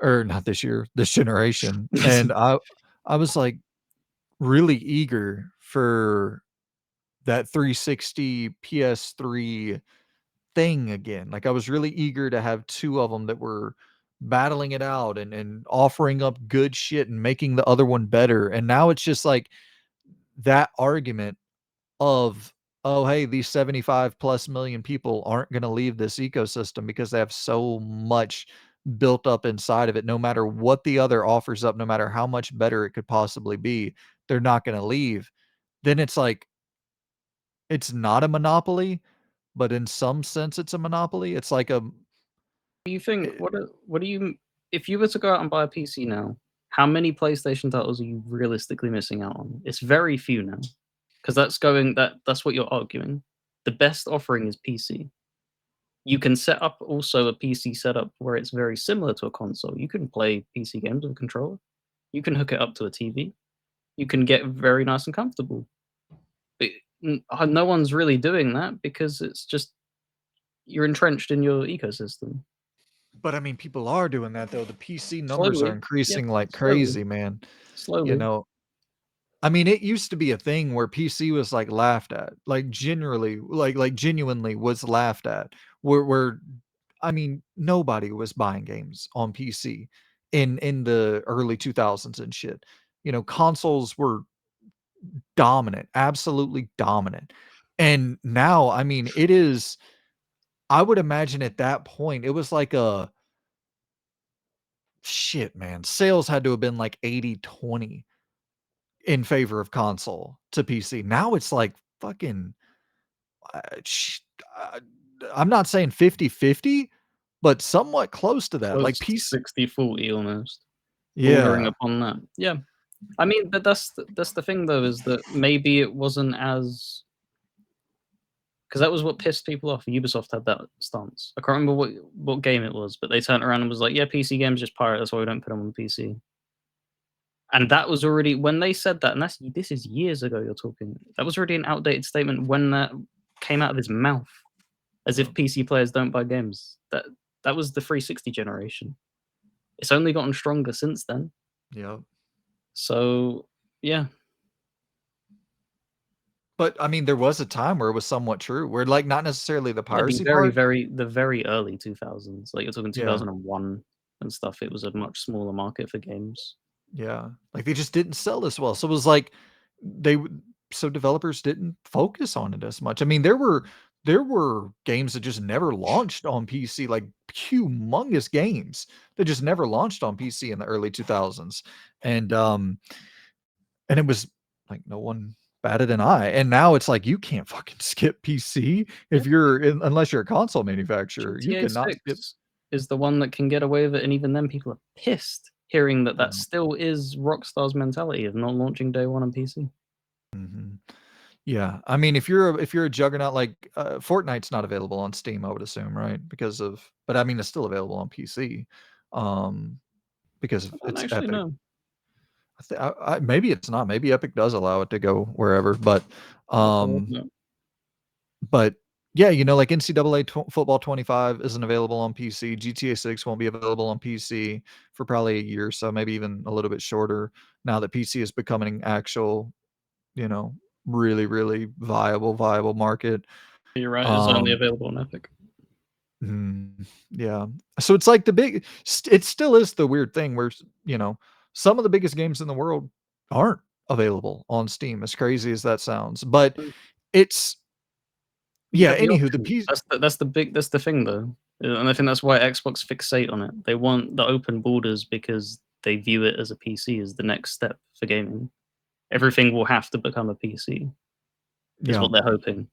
or not this year, this generation, and I was like really eager for that 360 PS3 thing again. Like I was really eager to have two of them that were battling it out and offering up good shit and making the other one better. And now it's just like that argument of, "Oh, hey, these 75 plus million people aren't gonna leave this ecosystem because they have so much built up inside of it. No matter what the other offers up, no matter how much better it could possibly be, they're not gonna leave." Then it's like, it's not a monopoly, but in some sense, it's a monopoly. It's like a Do you think eh what do you if you were to go out and buy a PC now, how many PlayStation titles are you realistically missing out on? It's very few now, because that's what you're arguing. The best offering is PC. You can set up also a PC setup where it's very similar to a console. You can play PC games with a controller. You can hook it up to a TV. You can get very nice and comfortable. But no one's really doing that because it's just you're entrenched in your ecosystem. but I mean, people are doing that though. The PC numbers are Slowly, yeah, increasing like slowly, crazy, man. You slowly. know? I mean, it used to be a thing where PC was, like, laughed at, like, generally like, genuinely was laughed at, where I mean, nobody was buying games on PC in the early 2000s and shit. You know, consoles were dominant, absolutely dominant. And now, I mean, it is I would imagine at that point, it was like a shit, man, sales had to have been like 80-20 in favor of console to PC. Now it's like fucking, uh, sh uh, I'm not saying 50-50, but somewhat close to that. Like Close to PC 60-40 almost, bordering yeah, upon that. Yeah. I mean, but that's the thing though, is that maybe it wasn't as, because that was what pissed people off. Ubisoft had that stance. I can't remember what game it was, but they turned around and was like, "Yeah, PC games just pirate. That's why we don't put them on PC." And that was already when they said that, and this is years ago. You're talking. That was already an outdated statement when that came out of his mouth, as if yep, PC players don't buy games. That was the 360 generation. It's only gotten stronger since then. yep. So yeah, But, I mean, there was a time where it was somewhat true, where, like, not necessarily the yeah, piracy part. the very early 2000s. Like you're talking Yeah. 2001 and stuff. It was a much smaller market for games. Yeah, like, they just didn't sell as well, so it was like they would so developers didn't focus on it as much. I mean, there were games that just never launched on PC, like, humongous games that just never launched on PC in the early 2000s, and, um, and it was like no one batted an eye, and now it's like you can't fucking skip PC Yeah. if you're in unless you're a console manufacturer, you GTA cannot skip 6 is the one that can get away with it, and even then people are pissed hearing that yeah, that still is Rockstar's mentality of not launching day 1 on PC. mhm. Yeah, I mean, if you're a juggernaut, like, Fortnite's not available on Steam, I would assume, right? Because of but I mean, it's still available on PC, um, because of I don't it's actually Epic. know. I maybe it's not, maybe Epic does allow it to go wherever, Or um, no. but yeah, you know, like NCAA football 25 isn't available on PC, GTA 6 won't be available on PC for probably a year or so, maybe even a little bit shorter now that PC is becoming actual, you know, really, really viable market. You're right, it's only Um, available on Epic. yeah. So it's like the big it still is the weird thing where, you know, some of the biggest games in the world aren't available on Steam, as crazy as that sounds. But Mm, it's you yeah, have the anywho, the option. piece That's the thing though, and I think that's why Xbox fixate on it. They want the open borders because they view it as a PC as the next step for gaming. Everything will have to become a PC, is yeah. what they're hoping,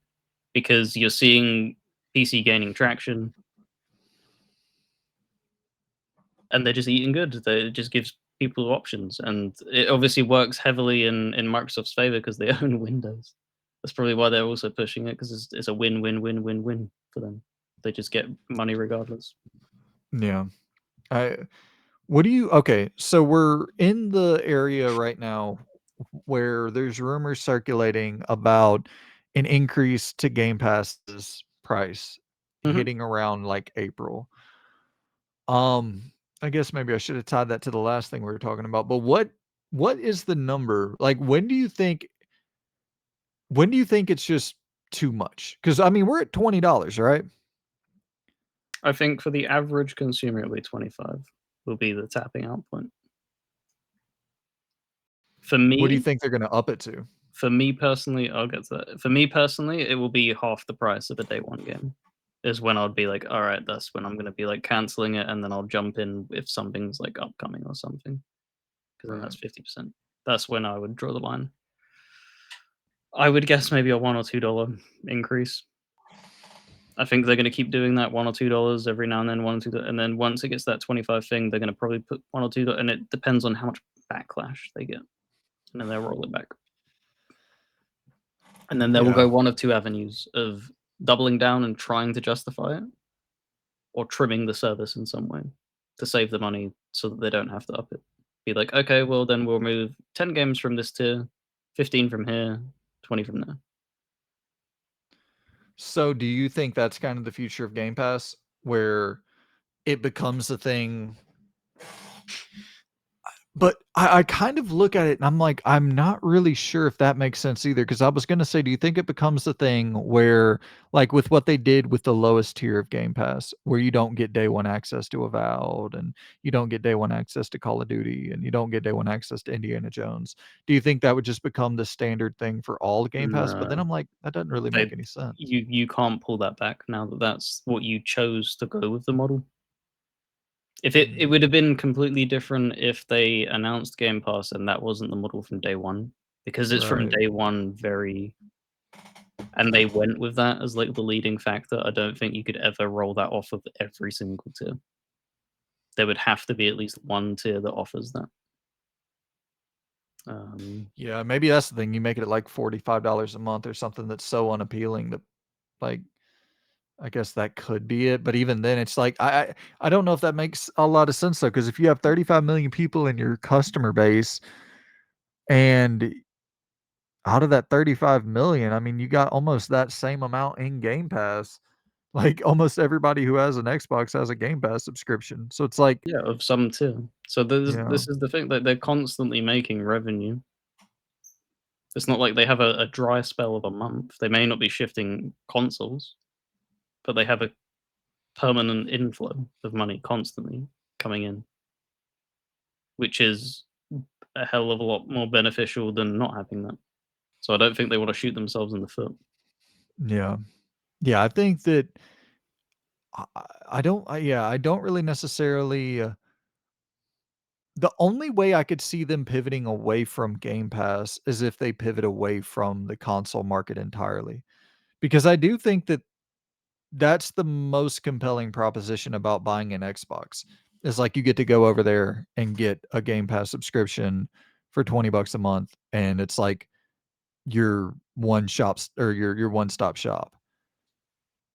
because you're seeing PC gaining traction, and they're just eating good. It just gives people options, and it obviously works heavily in Microsoft's favor because they own Windows. That's probably why they're also pushing it, because it's a win win win win win for them. They just get money regardless. Yeah. I what do you okay, so we're in the area right now where there's rumors circulating about an increase to Game Pass's price Mhm. hitting around like April. Um, I guess maybe I should have tied that to the last thing we were talking about, but what is the number? Like, when do you think it's just too much? Because I mean, we're at $20, right? I think for the average consumer, it'll be 25 will be the tapping out point. For What do you me, think they're gonna up it to? for me personally, I'll get to that. For me personally, it will be half the price of a day one game. Is when I'd be like, all right, that's when I'm gonna be like canceling it, and then I'll jump in if something's like upcoming or something, because then Right. that's 50%. That's when I would draw the line. I would guess maybe a $1 or $2 increase. I think they're gonna keep doing that $1 or $2 every now and then, 1 or 2, and then once it gets to that 25 thing, they're gonna probably put 1 or 2, and it depends on how much backlash they get, and then they'll roll it back. And then they will Yeah. go one of two avenues of doubling down and trying to justify it, or trimming the service in some way to save the money so that they don't have to up it. Be like, okay, well then we'll move 10 games from this tier, 15 from here, 20 from there. So do you think that's kind of the future of Game Pass, where it becomes a thing But I kind of look at it and I'm like, I'm not really sure if that makes sense either. Because I was gonna say, do you think it becomes a thing where, like, with what they did with the lowest tier of Game Pass, where you don't get day one access to Avowed, and you don't get day one access to Call of Duty, and you don't get day one access to Indiana Jones? Do you think that would just become the standard thing for all Game Pass? But then No, I'm like, that doesn't really make they any sense. you can't pull that back now that that's what you chose to go with the model. If it Mm, would have been completely different if they announced Game Pass and that wasn't the model from day one, because it's from right. day one very and they went with that as, like, the leading factor. I don't think you could ever roll that off of every single tier. There would have to be at least one tier that offers that. Um, Yeah, maybe that's the thing. You make it at like $45 a month or something that's so unappealing that, like, I guess that could be it, but even then, it's like I don't know if that makes a lot of sense though, because if you have 35 million people in your customer base, and out of that 35 million, I mean, you got almost that same amount in Game Pass. Like, almost everybody who has an Xbox has a Game Pass subscription, so it's like, yeah, of some tier. So yeah, this is the thing, that they're constantly making revenue. It's not like they have a dry spell of a month. They may not be shifting consoles, but they have a permanent inflow of money constantly coming in, which is a hell of a lot more beneficial than not having that. So I don't think they want to shoot themselves in the foot. yeah. Yeah, I think that I don't yeah, I don't really necessarily, the only way I could see them pivoting away from Game Pass is if they pivot away from the console market entirely. Because I do think that that's the most compelling proposition about buying an Xbox. Is like you get to go over there and get a Game Pass subscription for 20 bucks a month, and it's like your one shops or your one-stop shop.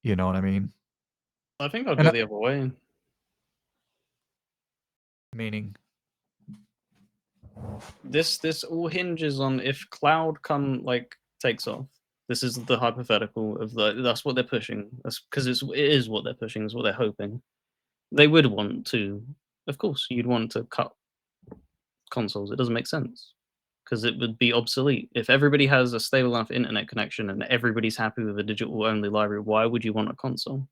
You know what I mean? I think I'll And go the other way. meaning, This all hinges on if cloud come like takes off. This is the hypothetical of that's what they're pushing. That's because it is what they're pushing, is what they're hoping. They would want to, of course, you'd want to cut consoles. It doesn't make sense because it would be obsolete. If everybody has a stable enough internet connection and everybody's happy with a digital only library, why would you want a console?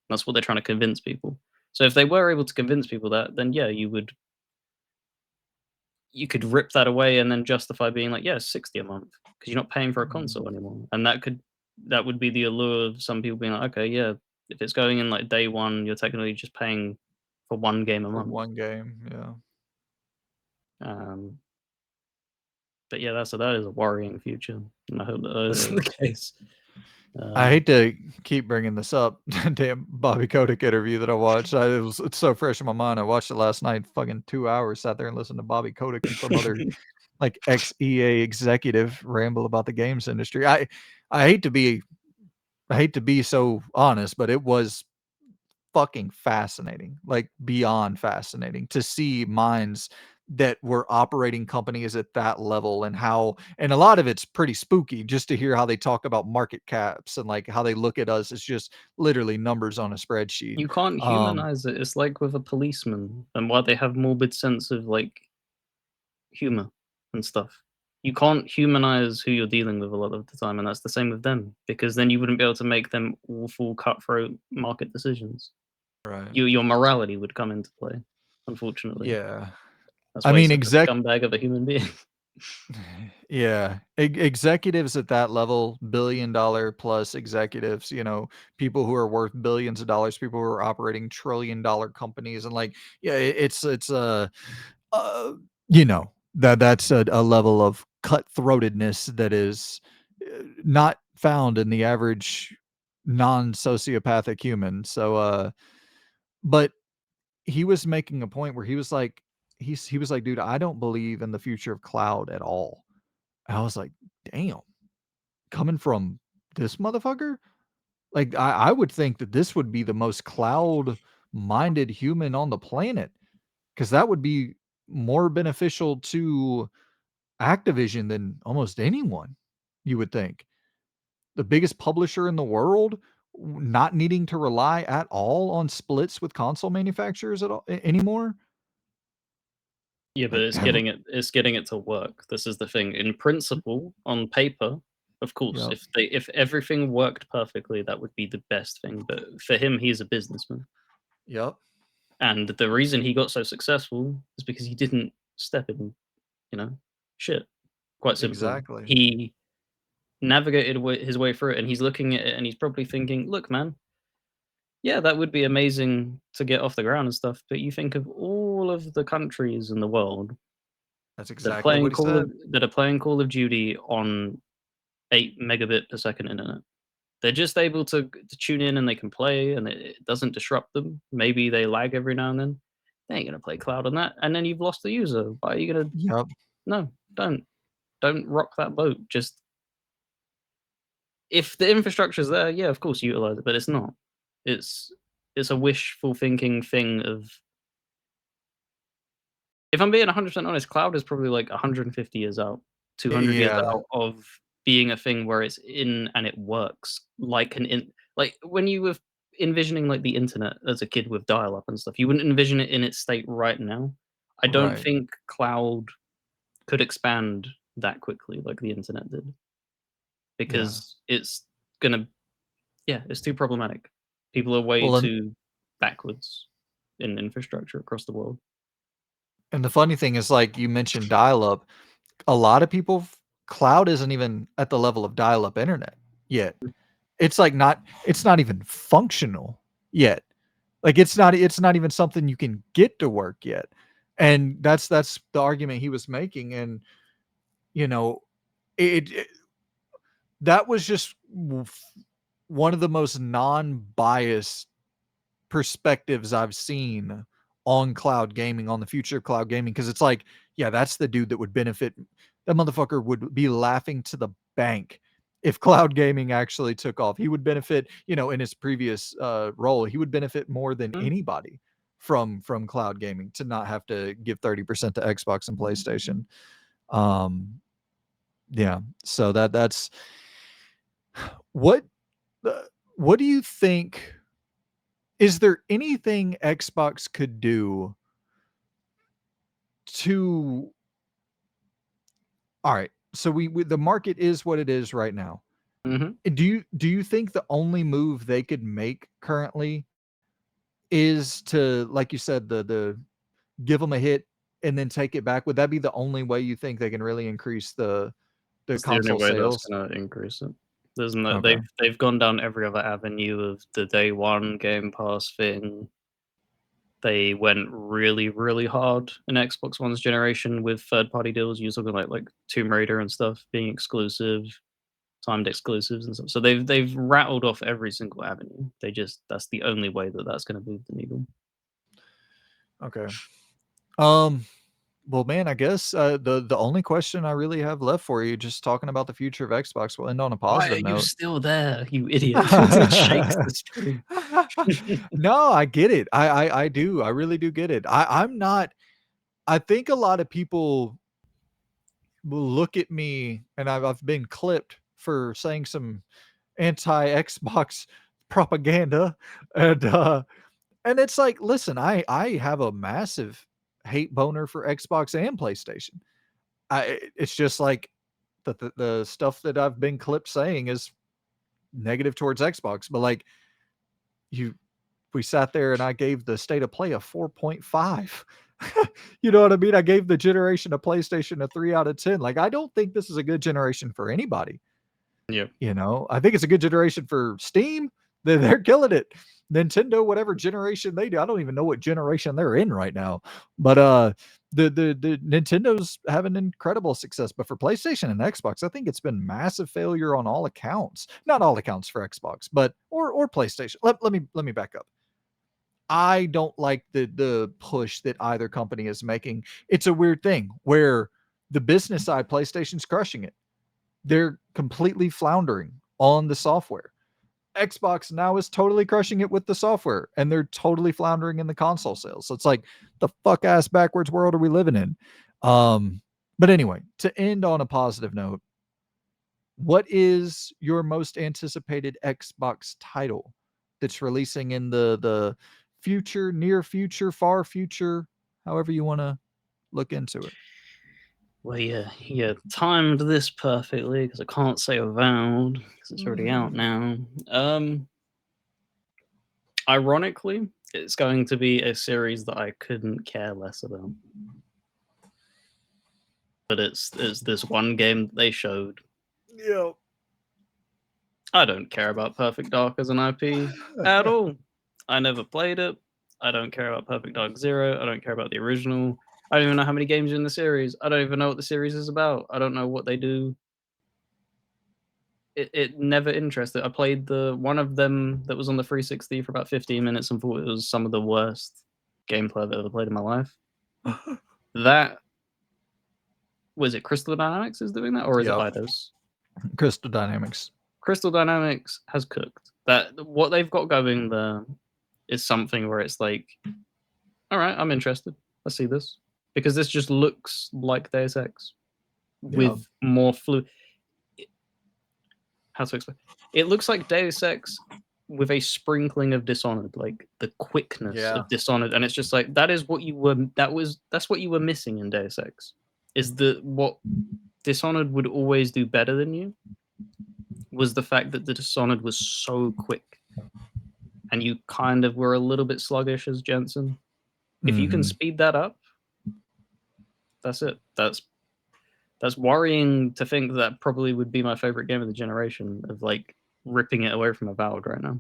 That's what they're trying to convince people. So if they were able to convince people that, then yeah, you could rip that away and then justify being like, yeah, it's 60 a month because you're not paying for a console anymore. And that would be the allure of some people being like, okay, yeah, if it's going in like day one, you're technically just paying for one game a for month. one game, yeah. Um, but yeah, that is a worrying future, and I hope that It isn't the is. case. I Um, hate to keep bringing this up. Damn Bobby Kotick interview that I watched. It's so fresh in my mind. I watched it last night, fucking 2 hours, sat there and listened to Bobby Kotick and some other, like, ex-EA executive ramble about the games industry. I hate to be I hate to be so honest, but it was fucking fascinating, like, beyond fascinating to see minds that were operating companies at that level, and how, and a lot of it's pretty spooky just to hear how they talk about market caps and, like, how they look at us as just literally numbers on a spreadsheet. you can't Um, humanize it. It's like with a policeman and why they have morbid sense of like humor and stuff. You can't humanize who you're dealing with a lot of the time, and that's the same with them because then you wouldn't be able to make them awful cutthroat market decisions. right. Your morality would come into play, unfortunately. Yeah. That's I why he's mean, such a scumbag of a human being. yeah, executives at that level, billion-dollar plus executives, people who are worth billions of dollars, people who are operating trillion-dollar companies, and, like, yeah, it's uh, that's a level of cutthroatedness that is, not found in the average non-sociopathic human. So, but he was making a point where he was like, he was like, "Dude, I don't believe in the future of cloud at all." I was like, "Damn, coming from this motherfucker?" Like, I would think that this would be the most cloud-minded human on the planet, because that would be more beneficial to Activision than almost anyone, you would think. The biggest publisher in the world, not needing to rely at all on splits with console manufacturers at all anymore? Yeah, but Like, it's getting it to work. This is the thing. In principle, on paper, of course, yep, if everything worked perfectly, that would be the best thing. But for him, he's a businessman. yep, And the reason he got so successful is because he didn't step in, you know, shit. Quite simply. exactly. He navigated his way through it, and he's looking at it and he's probably thinking, look, man, yeah, that would be amazing to get off the ground and stuff. But you think of all of the countries in the world That's exactly what he said. that are playing Call of Duty on 8 megabit per second internet. They're just able to tune in and they can play and it doesn't disrupt them. Maybe they lag every now and then. They ain't gonna play cloud on that, and then you've lost the user. Why are you gonna Yep. no, don't rock that boat. Just if the infrastructure's there, yeah, of course utilize it, but it's not. It's it's a wishful thinking thing of if I'm being 100% honest, cloud is probably like 150 years out, 200 years Yeah, out of being a thing where it's in and it works like an in like when you were envisioning like the internet as a kid with dial up and stuff, you wouldn't envision it in its state right now. I don't right. think cloud could expand that quickly like the internet did Yeah. because it's gonna yeah, it's too problematic. People are way Well, too backwards in infrastructure across the world. and the funny thing is, like, you mentioned dial-up. A lot of people cloud isn't even at the level of dial-up internet yet. It's, like, it's not even functional yet. Like, it's not even something you can get to work yet. And that's the argument he was making, and, you know, it that was just one of the most non-biased perspectives I've seen on cloud gaming, on the future of cloud gaming, because it's like, yeah, that's the dude that would benefit. That motherfucker would be laughing to the bank if cloud gaming actually took off. He would benefit, in his previous role, he would benefit more than Mm, anybody from cloud gaming to not have to give 30% to Xbox and PlayStation. Um, yeah, so that's what what do you think? Is there anything Xbox could do to all right, so we the market is what it is right now. mhm. Do you think the only move they could make currently is to, like you said, the give them a hit and then take it back? Would that be the only way you think they can really increase the That's the only console way that's sales? gonna increase it. There's no Okay. they've gone down every other avenue of the day one Game Pass thing. They went really, really hard in Xbox One's generation with third party deals. You're talking like Tomb Raider and stuff being exclusive, timed exclusives and stuff. So they've rattled off every single avenue. They just that's the only way that that's gonna move the needle. Okay. Um, well, man, I guess, the only question I really have left for you, just talking about the future of Xbox, we'll end on a Why are positive you note. still there, you idiot? It shakes the screen. No, I get it. I do. I really do get it. I'm not I think a lot of people will look at me, and I've been clipped for saying some anti-Xbox propaganda, and, and it's like, listen, I have a massive hate boner for Xbox and PlayStation. It's just like the stuff that I've been clipped saying is negative towards Xbox, but, like, you we sat there and I gave the state of play a 4.5. You know what I mean? I gave the generation of PlayStation a 3 out of 10. Like, I don't think this is a good generation for anybody. Yeah. I think it's a good generation for Steam. They're killing it. Nintendo, whatever generation they do, I don't even know what generation they're in right now. But the Nintendo's having incredible success. But for PlayStation and Xbox, I think it's been massive failure on all accounts. Not all accounts for Xbox, but or PlayStation. Let me back up. I don't like the push that either company is making. It's a weird thing where the business side, PlayStation's crushing it. They're completely floundering on the software. Xbox now is totally crushing it with the software, and they're totally floundering in the console sales. So it's like, the fuck ass backwards world are we living in? Um, but anyway, to end on a positive note, what is your most anticipated Xbox title that's releasing in the future, near future, far future, however you want to Look into it. Well, yeah, timed this perfectly because I can't say Avowed because it's already out now. Ironically, it's going to be a series that I couldn't care less about. But it's this one game that they showed. Yeah. I don't care about Perfect Dark as an IP at all. I never played it. I don't care about Perfect Dark Zero. I don't care about the original. I don't even know how many games are in the series. I don't even know what the series is about. I don't know what they do. It never interested. I played the one of them that was on the 360 for about 15 minutes and thought it was some of the worst gameplay I've ever played in my life. That was it. Crystal Dynamics is doing that, or is it Yep. Eidos? Crystal Dynamics. Crystal Dynamics has cooked. That what they've got going there is something where it's like, all right, I'm interested. I see this because this just looks like Deus Ex Yeah. with more fluid. How to explain? It looks like Deus Ex with a sprinkling of Dishonored, like the quickness Yeah. of Dishonored, and it's just like that is what you were. That's what you were missing in Deus Ex. Is the what Dishonored would always do better than you was the fact that the Dishonored was so quick, and you kind of were a little bit sluggish as Jensen. If you can Mm-hmm. speed that up, that's it. That's worrying to think that probably would be my favorite game of the generation of like ripping it away from Avowed right now.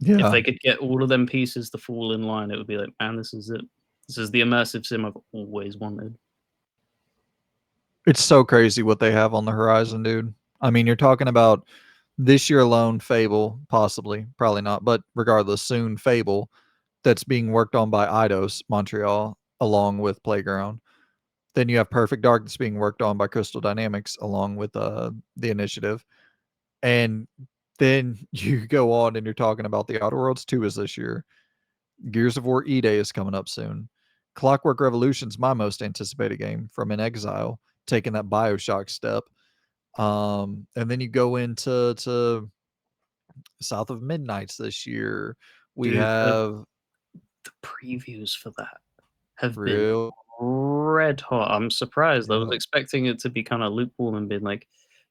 If Yeah. they could get all of them pieces to fall in line, it would be like, man, this is it. This is the immersive sim I've always wanted. It's so crazy what they have on the horizon, dude. I mean, you're talking about this year alone, Fable, possibly, probably not, but regardless, soon Fable, that's being worked on by Eidos Montreal along with Playground. Then you have Perfect Dark that's being worked on by Crystal Dynamics along with the initiative. And then you go on and you're talking about the Outer Worlds 2 is this year. Gears of War E-Day is coming up soon. Clockwork Revolution's my most anticipated game from In Exile, taking that BioShock step. And then you go into South of Midnight's this year. We Dude, have the previews for that have been real red hot. I'm surprised. I was yeah. expecting it to be kind of lukewarm and being like,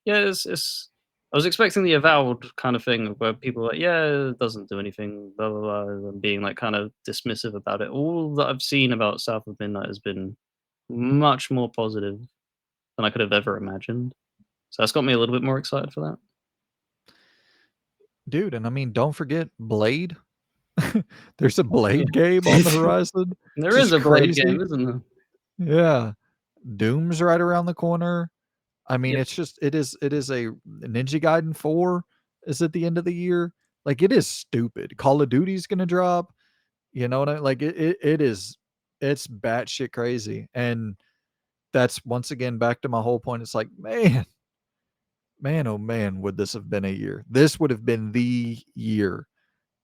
yeah, it's. I was expecting the Avowed kind of thing where people are like, yeah, it doesn't do anything, blah, blah, blah, and being like kind of dismissive about it. All that I've seen about South of Midnight has been much more positive than I could have ever imagined. So that's got me a little bit more excited for that. Dude, and I mean, don't forget Blade. There's a Blade game on the horizon. There is Just a Blade game, crazy. isn't there? Yeah. Doom's right around the corner. I mean, Yep. it's just it is a Ninja Gaiden 4 is at the end of the year. Like it is stupid. Call of Duty's gonna drop. You know what I like it is it's batshit crazy. And that's once again back to my whole point. It's like, man, oh man, would this have been a year? This would have been the year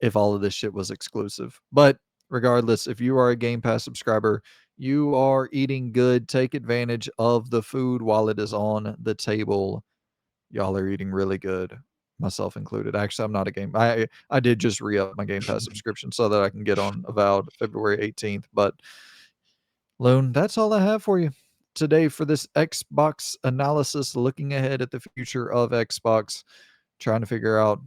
if all of this shit was exclusive. But regardless, if you are a Game Pass subscriber, you are eating good. Take advantage of the food while it is on the table. Y'all are eating really good, myself included. Actually, I'm not a game. I did just re up my Game Pass subscription so that I can get on Avowed February 18th. But Loon, that's all I have for you today for this Xbox analysis, looking ahead at the future of Xbox, trying to figure out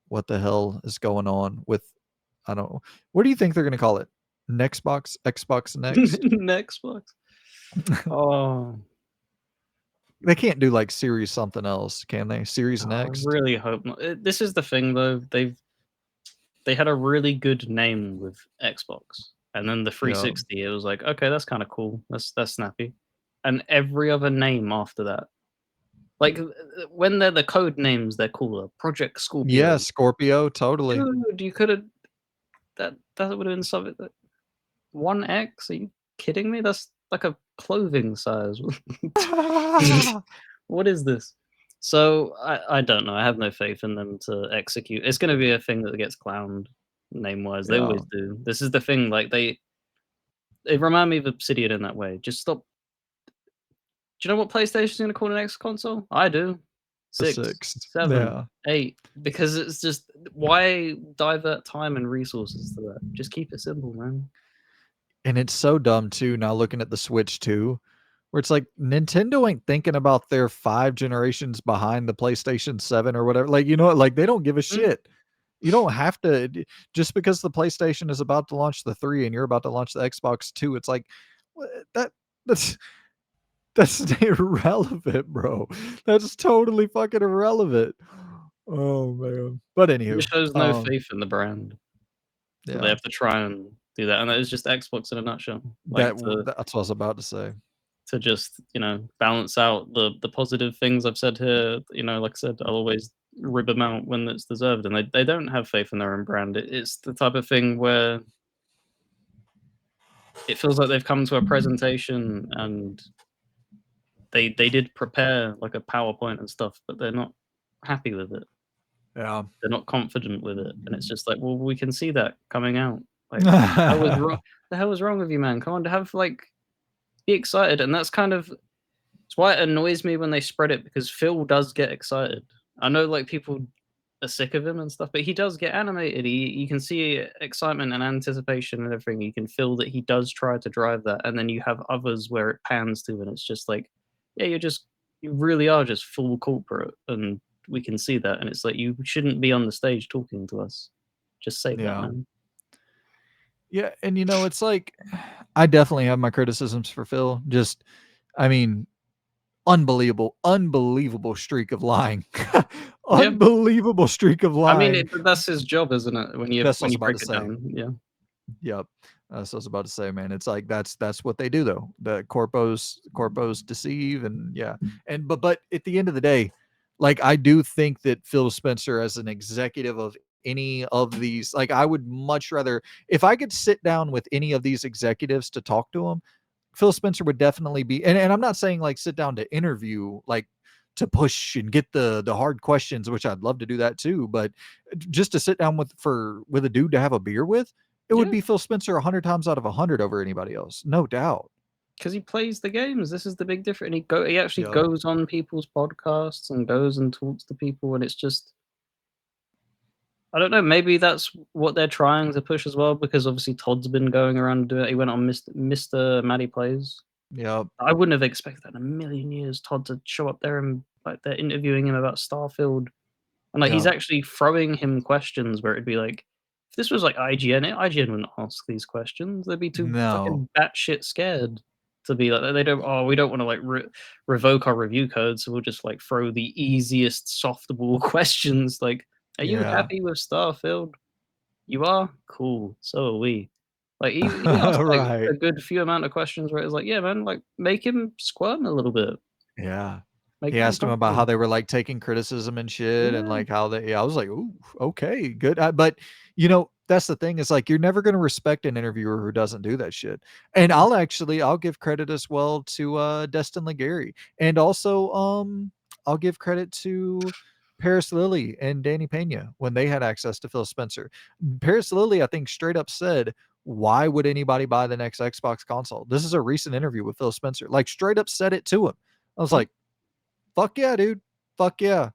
what the hell is going on with I don't know. What do you think they're gonna call it? Nextbox? Xbox Next? Next box. Oh, They can't do like Series something else, can they? Series I Next? really hope not. This is the thing, though. They had a really good name with Xbox, and then the Yeah. 360. It was like, okay, that's kind of cool. That's snappy. And every other name after that, like when they're the code names, they're cooler. Project Yeah, Scorpio. Scorpio, totally. Dude, you could have that would have been something that 1X? Are you kidding me? That's like a clothing size. What is this? So I don't know. I have no faith in them to execute. It's going to be a thing that gets clowned name wise. They Yeah. always do. This is the thing. Like they remind me of Obsidian in that way. Just stop. Do you know what PlayStation's going to call the next console? I do. The 6, 6. 7, Yeah. 8. Because it's just why divert time and resources to that? Just keep it simple, man. And it's so dumb too, now looking at the Switch too, where it's like Nintendo ain't thinking about their 5 generations behind the PlayStation 7 or whatever. Like, you know what? Like, they don't give a Mm. shit. You don't have to just because the PlayStation is about to launch the 3 and you're about to launch the Xbox 2, it's like, wha that that's that's irrelevant, bro. That's totally fucking irrelevant. Oh, man. But It anywho, shows no faith in the brand, so they yeah, have to try and do that, and that is just Xbox in a nutshell. Like, that's what I was about to say. to just, balance out the positive things I've said here, like I said, I'll always rib them out when it's deserved, and they don't have faith in their own brand. It's the type of thing where it feels like they've come to a presentation and they did prepare, like, a PowerPoint and stuff, but they're not happy with it. Yeah. They're not confident with it, and it's just like, "Well, we can see that coming out." Like, the hell is wrong with you, man? Come on, have, like, be excited, and that's kind of it's why it annoys me when they spread it because Phil does get excited. I know, like, people are sick of him and stuff, but he does get animated. You can see excitement and anticipation and everything. You can feel that he does try to drive that, and then you have others where it pans to, and it's just like, yeah, you really are just full corporate, and we can see that. And it's like you shouldn't be on the stage talking to us. Just save that, Yeah. man. Yeah, and, it's like I definitely have my criticisms for Phil. Just I mean, unbelievable streak of lying. Yeah, Unbelievable streak of I mean, lying. that's his job, isn't it? When you That's what I when was you about to break it say. down, yeah. Yep. That's what I was about to say, man. It's like that's what they do though. The corpos deceive and yeah. And but at the end of the day, like I do think that Phil Spencer as an executive of any of these, like I would much rather if I could sit down with any of these executives to talk to them, Phil Spencer would definitely be and I'm not saying like sit down to interview like to push and get the hard questions, which I'd love to do that too, but just to sit down with a dude to have a beer with, it would Yeah. be Phil Spencer 100 times out of 100 over anybody else. No doubt. 'Cause he plays the games, this is the big difference, and he actually Yep. goes on people's podcasts and goes and talks to people, and it's just I don't know, maybe that's what they're trying to push as well, because obviously Todd's been going around and doing it. He went on Mr. Maddie Plays. Yep. I wouldn't have expected that in a million years, Todd to show up there and, like, they're interviewing him about Starfield, and, like, he's Yep. actually throwing him questions where it'd be like, if this was, like, IGN wouldn't ask these questions. They'd be too No. fucking batshit scared to be like, they don't, "Oh, we don't wanna, like, revoke our review code, so we'll just, like, throw the easiest softball questions," like, "Are you Yeah. happy with Starfield? You are? Cool, so are we." Like, he asked, like, Right. a good few amount of questions where it's like, "Yeah, man, like, make him squirm a little bit, Yeah. make He him asked him about uncomfortable." how they were, like, taking criticism and shit and, Yeah, like, how they yeah, I was like, "Ooh, okay, good." But, that's the thing is, like, you're never gonna respect an interviewer who doesn't do that shit. And I'll give credit as well to, Destin Legary. And also, I'll give credit to Paris Lilly and Danny Pena when they had access to Phil Spencer. Paris Lilly, I think, straight up said, "Why would anybody buy the next Xbox console?" This is a recent interview with Phil Spencer, like, straight up said it to him. I was mhm. like, "Fuck yeah, dude. Fuck yeah.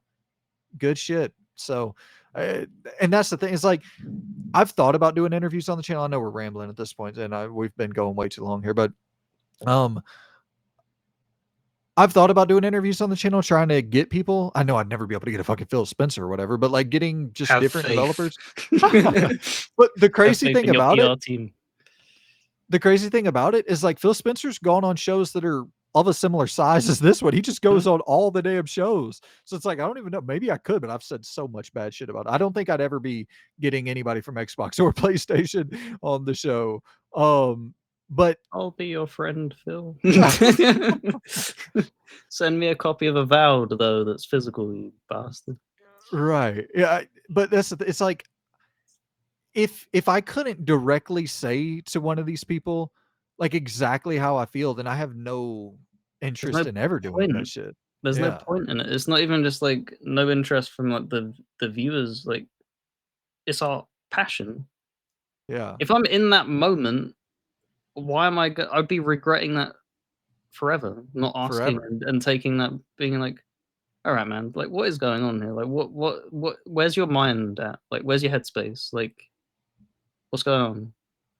Good shit." So, uh, and that's the thing. It's like I've thought about doing interviews on the channel. I know we're rambling at this point, and we've been going way too long here, but um, I've thought about doing interviews on the channel, trying to get people. I know I'd never be able to get a fucking Phil Spencer or whatever, but like getting just Have different faith. developers. But Have faith in your PR team. the crazy thing about it is like Phil Spencer's gone on shows that are of a similar size as this one. He just Mhm. goes on all the damn shows. So it's like I don't even know. Maybe I could, but I've said so much bad shit about it. I don't think I'd ever be getting anybody from Xbox or PlayStation on the show. But I'll be your friend, Phil. Send me a copy of Avowed, though, that's physical, you bastard. right. Yeah, but it's like if I couldn't directly say to one of these people like exactly how I feel, then I have no There's interest no in ever doing that point. shit. There's no Yeah. point in it. It's not even just, like, no interest from, like, the viewers, like, it's our passion. Yeah. If I'm in that moment, why am I I'd be regretting that forever, not asking Forever. and taking that being like, "Alright, man, like, what is going on here? Like, where's your mind at? Like, where's your headspace? Like, what's going on?"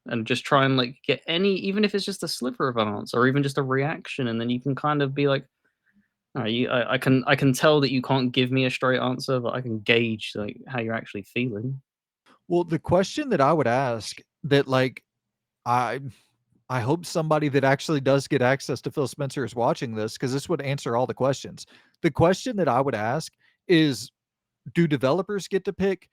and just try and, like, get any even if it's just a sliver of an answer or even just a reaction, and then you can kind of be like, "Alright, I can tell that you can't give me a straight answer, but I can gauge, like, how you're actually feeling." Well, the question that I would ask that, like, I I hope somebody that actually does get access to Phil Spencer is watching this, because this would answer all the questions. The question that I would ask is, do developers get to pick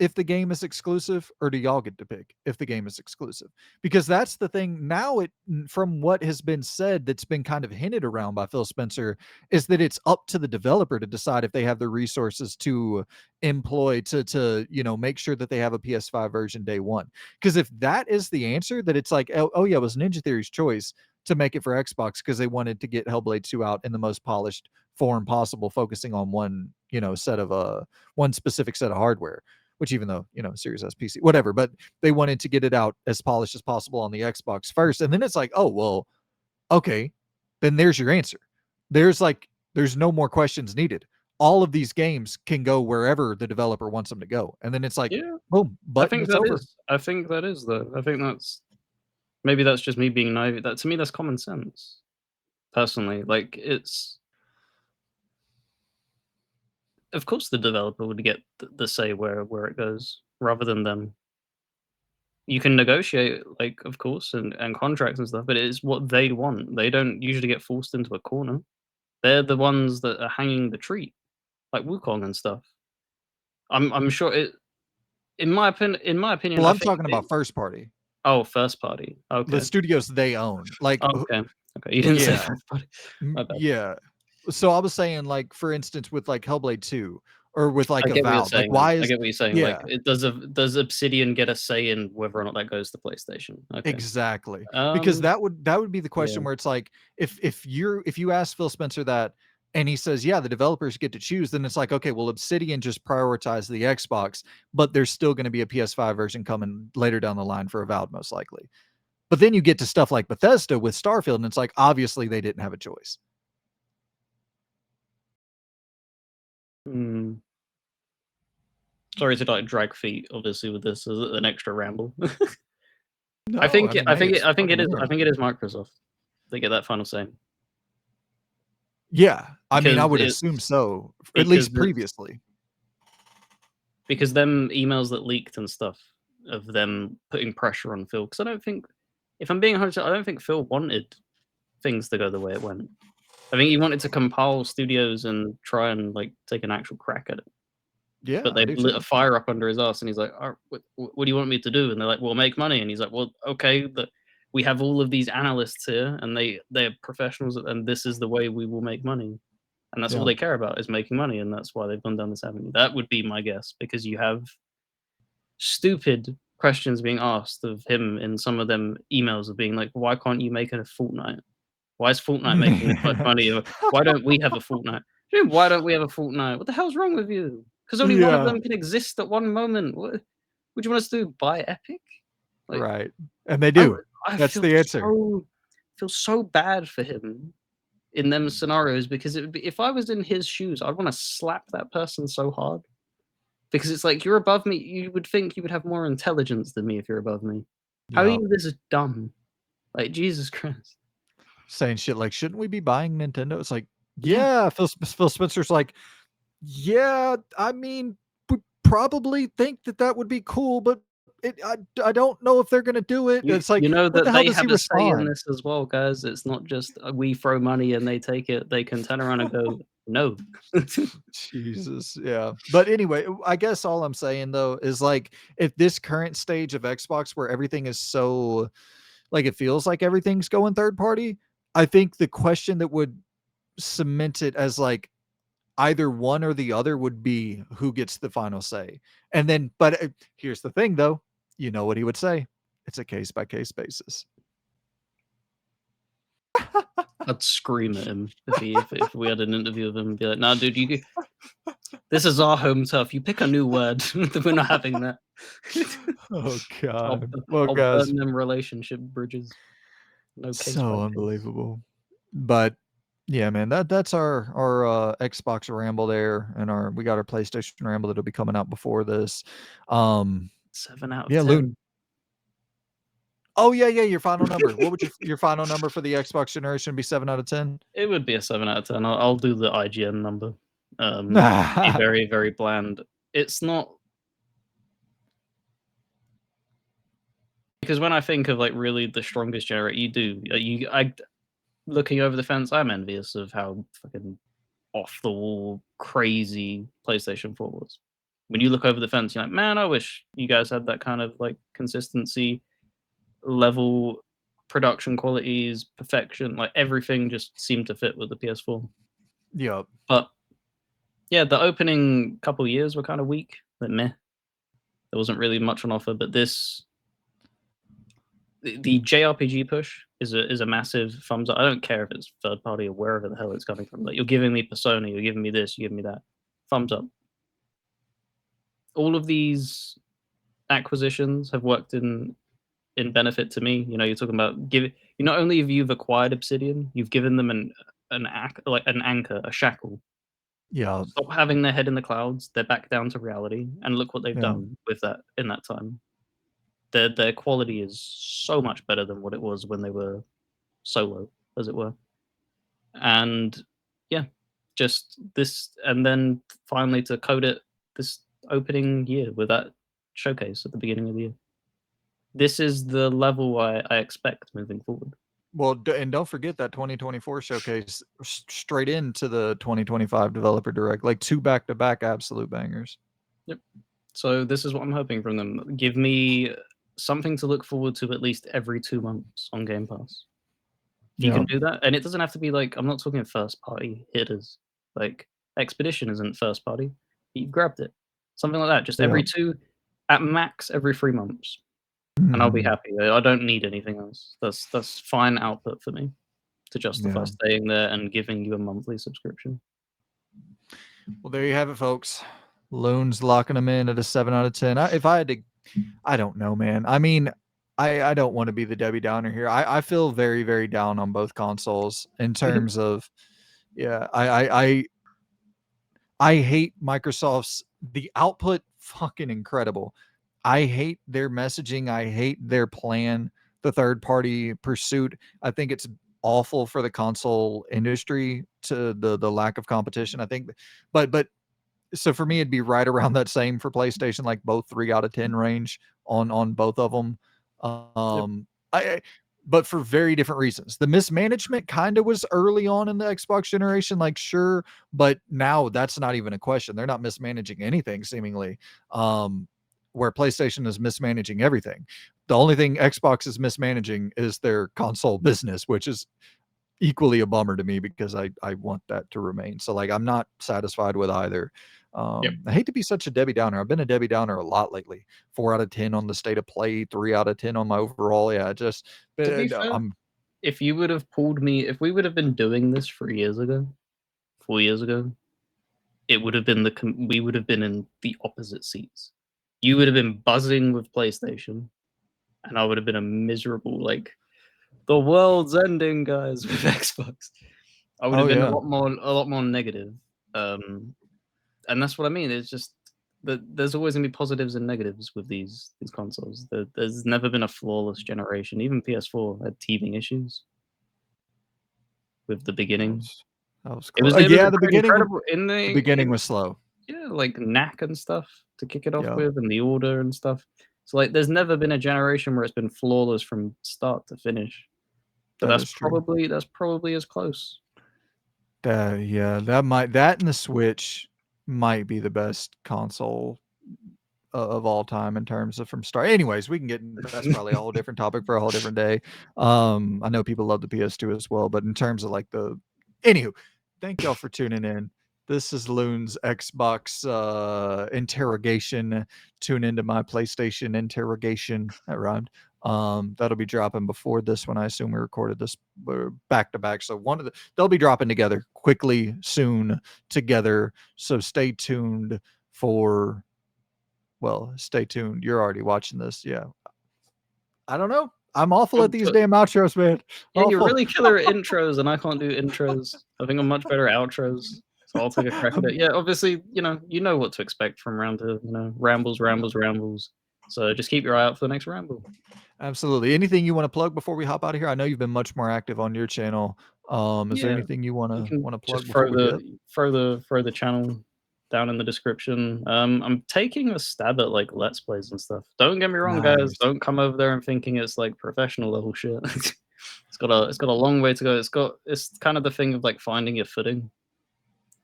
if the game is exclusive, or do y'all get to pick if the game is exclusive? Because that's the thing now. From what has been said, that's been kind of hinted around by Phil Spencer, is that it's up to the developer to decide if they have the resources to employ to make sure that they have a PS5 version day one. Because if that is the answer, that it's like, oh yeah, it was Ninja Theory's choice to make it for Xbox because they wanted to get Hellblade 2 out in the most polished form possible, focusing on one specific set of hardware, which, even though, Series S, PC, whatever, but they wanted to get it out as polished as possible on the Xbox first. And then it's like, oh, well, okay, then there's your answer. There's no more questions needed. All of these games can go wherever the developer wants them to go. And then it's like, Yeah, boom, I button, think it's that over. is. I think that is, though. I think that's maybe that's just me being naive. That to me, that's common sense, personally. Like, it's of course the developer would get the say where it goes rather than them. You can negotiate, like, of course, and contracts and stuff, but it is what they want. They don't usually get forced into a corner. They're the ones that are hanging the treat, like Wukong and stuff. I'm sure it in my opinion, Well, I I'm think talking it about first party, oh, first party. the Okay. studios they own. Like, Oh, okay. Okay, you didn't say yeah, first party. My bad. yeah. So I was saying, like, for instance, with like Hellblade 2, or with I like get what you're Avowed, like, saying now. why I is, get what you're saying, like, yeah, it does Obsidian get a say in whether or not that goes to PlayStation? Okay. exactly. Because Um, that would be the yeah. question where it's like, if you ask Phil Spencer that and he says, "Yeah, the developers get to choose," then it's like, okay, well, Obsidian just prioritized the Xbox, but there's still gonna be a PS5 version coming later down the line for Avowed, most likely. But then you get to stuff like Bethesda with Starfield, and it's like, obviously they didn't have a choice. Hmm. Sorry to, like, drag feet, obviously, with this as an extra ramble. I No, think I mean, I hey, think it it's I think fucking it is I internet. think it is Microsoft. They get that final say Yeah, I mean, I because would assume it's so, at because least it's previously. because them emails that leaked and stuff of them putting pressure on Phil. Because I don't think if I'm being honest, I don't think Phil wanted things to go the way it went. I think he wanted to compile studios and try and, like, take an actual crack at it. Yeah, But I they do lit a too. fire up under his ass, and he's like, "Oh, what do you want me to do?" And they're like, "Well, make money." And he's like, "Well, okay, but we have all of these analysts here, and they're professionals, and this is the way we will make money." And that's all Yeah. they care about is making money, and that's why they've gone down this avenue. That would be my guess, because you have stupid questions being asked of him in some of them emails of being like, "Why can't you make it a Fortnite? Why is Fortnite making this much money? Or why don't we have a Fortnite? What do you mean, why don't we have a Fortnite? What the hell's wrong with you? Because only one of Yeah, them can exist at one moment. What do you want us to do? Buy Epic?" Like, right, and they I do. would I That's the answer. feel so bad for him in them scenarios because it would be if I was in his shoes, I'd wanna slap that person so hard because it's like, "You're above me." You would think you would have more intelligence than me if you're above me. How are Yeah. you this dumb? Like, Jesus Christ. Saying shit like, "Shouldn't we be buying Nintendo?" It's like, Yeah. yeah, Phil Spencer's like, "Yeah, I mean, we probably think that that would be cool, but I don't know if they're gonna do it." You It's like, you know what the that hell they does he have a say in respond? this as well, guys. It's not just, we throw money and they take it. They can turn around and go, "No." Jesus, yeah. But anyway, I guess all I'm saying though is, like, if this current stage of Xbox where everything is so, like, it feels like everything's going third party, I think the question that would cement it as, like, either one or the other would be who gets the final say. And then, but here's the thing though, you know what he would say? It's a case by case basis. I'd scream at him if we had an interview with him and be like, "Nah, dude, this is our home turf. You pick a new word. We're not having that." Oh I'll god. Well, I'll guys, burn them relationship bridges. No case by so case. unbelievable. But yeah, man, that's our Xbox ramble there, and our we got our PlayStation ramble that'll be coming out before this. Um 7 out of yeah, Loon, 10. Oh yeah, yeah. Your final number. What would your final number for the Xbox generation be? 7 out of 10. It would be a 7 out of 10. I'll do the IGN number. Be very, very bland. It's not because when I think of, like, really the strongest generation, you do I looking over the fence, I'm envious of how fucking off the wall, crazy PlayStation 4 was. When you look over the fence, you're like, "Man, I wish you guys had that kind of, like, consistency, level, production qualities, perfection." Like, everything just seemed to fit with the PS4. Yep. But, yeah, the opening couple years were kinda weak, like, meh. There wasn't really much on offer, but the JRPG push is a massive thumbs up. I don't care if it's third party or wherever the hell it's coming from. Like, you're giving me Persona, you're giving me this, you're giving me that. Thumbs up. All of these acquisitions have worked in benefit to me. You know, you're talking about giving. You not only have you've acquired Obsidian, you've given them like an anchor, a shackle. Yeah. Stop having their head in the clouds. They're back down to reality, and look what they've Yeah. done with that in that time. Their quality is so much better than what it was when they were solo, as it were. And yeah, just this, and then finally to code it this opening year with that showcase at the beginning of the year. This is the level I expect moving forward. Well, and don't forget that 2024 showcase straight into the 2025 developer direct, like two back-to-back absolute bangers. Yep. So this is what I'm hoping from them. Give me something to look forward to at least every 2 months on Game Pass. If you can Yep. do that, and it doesn't have to be like I'm not talking first party hitters. Like Expedition isn't first party. But you've grabbed it. Something like that. Just every Yep. two, at max every 3 months. And I'll be Mhm. happy. I don't need anything else. That's fine output for me to justify Yeah. staying there and giving you a monthly subscription. Well, there you have it, folks. Loon's locking them in at a 7 out of 10. If I had to, I don't know, man. I mean, I don't want to be the Debbie Downer here. I feel very, very down on both consoles in terms of, yeah, I hate Microsoft's the output fucking incredible. I hate their messaging. I hate their plan, the third party pursuit. I think it's awful for the console industry to the lack of competition. I think but so for me it'd be right around that same for PlayStation, like both 3 out of 10 range on both of them. Yep. I but for very different reasons. The mismanagement kind of was early on in the Xbox generation, like sure, but now that's not even a question. They're not mismanaging anything seemingly. Um, where PlayStation is mismanaging everything. The only thing Xbox is mismanaging is their console business, which is equally a bummer to me because I want that to remain. So like I'm not satisfied with either. Yep. I hate to be such a Debbie Downer. I've been a Debbie Downer a lot lately. 4 out of 10 on the state of play, 3 out of 10 on my overall. Yeah, just To be no, fair, I'm if you would have pulled me, if we would have been doing this 3 years ago, 4 years ago, it would have been we would have been in the opposite seats. You would have been buzzing with PlayStation, and I would have been a miserable like the world's ending, guys, with Xbox. I would oh have been yeah, a lot more negative. Um, and that's what I mean. It's just that there's always gonna be positives and negatives with these consoles. There's never been a flawless generation. Even PS4 had teething issues with the beginning. that was It close. was Yeah, incredible in the the beginning was slow. yeah, like knack and stuff to kick it off Yeah, with, and the order and stuff. So like, there's never been a generation where it's been flawless from start to finish. But that is true. that's probably as close. Yeah, that and the Switch might be the best console of all time in terms of from start. Anyways, we can get that's probably a whole different topic for a whole different day. I know people love the PS2 as well, but in terms of like the anywho, thank y'all for tuning in. This is Loon's Xbox interrogation. Tune into my PlayStation interrogation. That rhymed. That'll be dropping before this one. I assume we recorded this back to back. So one of they'll be dropping together quickly soon together. So stay tuned for well, stay tuned. You're already watching this. Yeah. I don't know. I'm awful at Oh, these but damn outros, man. yeah, you're Awful. really killer at intros, and I can't do intros. I think I'm much better at outros, so I'll take a crack at it. Yeah, obviously, you know what to expect from round to rambles, rambles, rambles. So just keep your eye out for the next ramble. Absolutely. Anything you wanna plug before we hop out of here? I know you've been much more active on your channel. Is there Yeah, anything you you wanna can wanna just plug before we dip? throw the channel down in the description. I'm taking a stab at like let's plays and stuff. Don't get me wrong, guys. Nice. Don't come over there and thinking it's like professional level shit. It's got a long way to go. It's kind of the thing of like finding your footing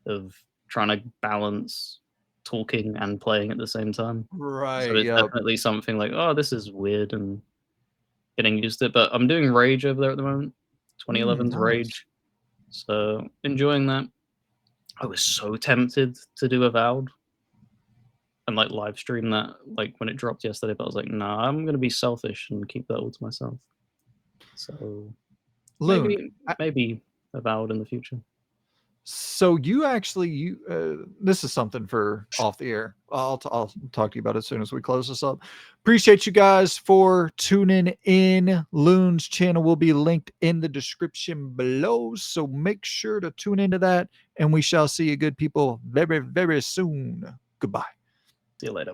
of trying to balance talking and playing at the same time. So Right, it's yep. definitely something like, oh, this is weird and getting used to it. But I'm doing Rage over there at the moment. Mm, 2011's nice. Rage. So enjoying that. I was so tempted to do Avowed and like live stream that like when it dropped yesterday, but I was like, nah, I'm gonna be selfish and keep that all to myself. So Loon, maybe Avowed in the future. so you actually this is something for off the air. I'll talk to you about it as soon as we close this up. Appreciate you guys for tuning in. Loon's channel will be linked in the description below, so make sure to tune into that, and we shall see you good people very, very soon. Goodbye. See you later.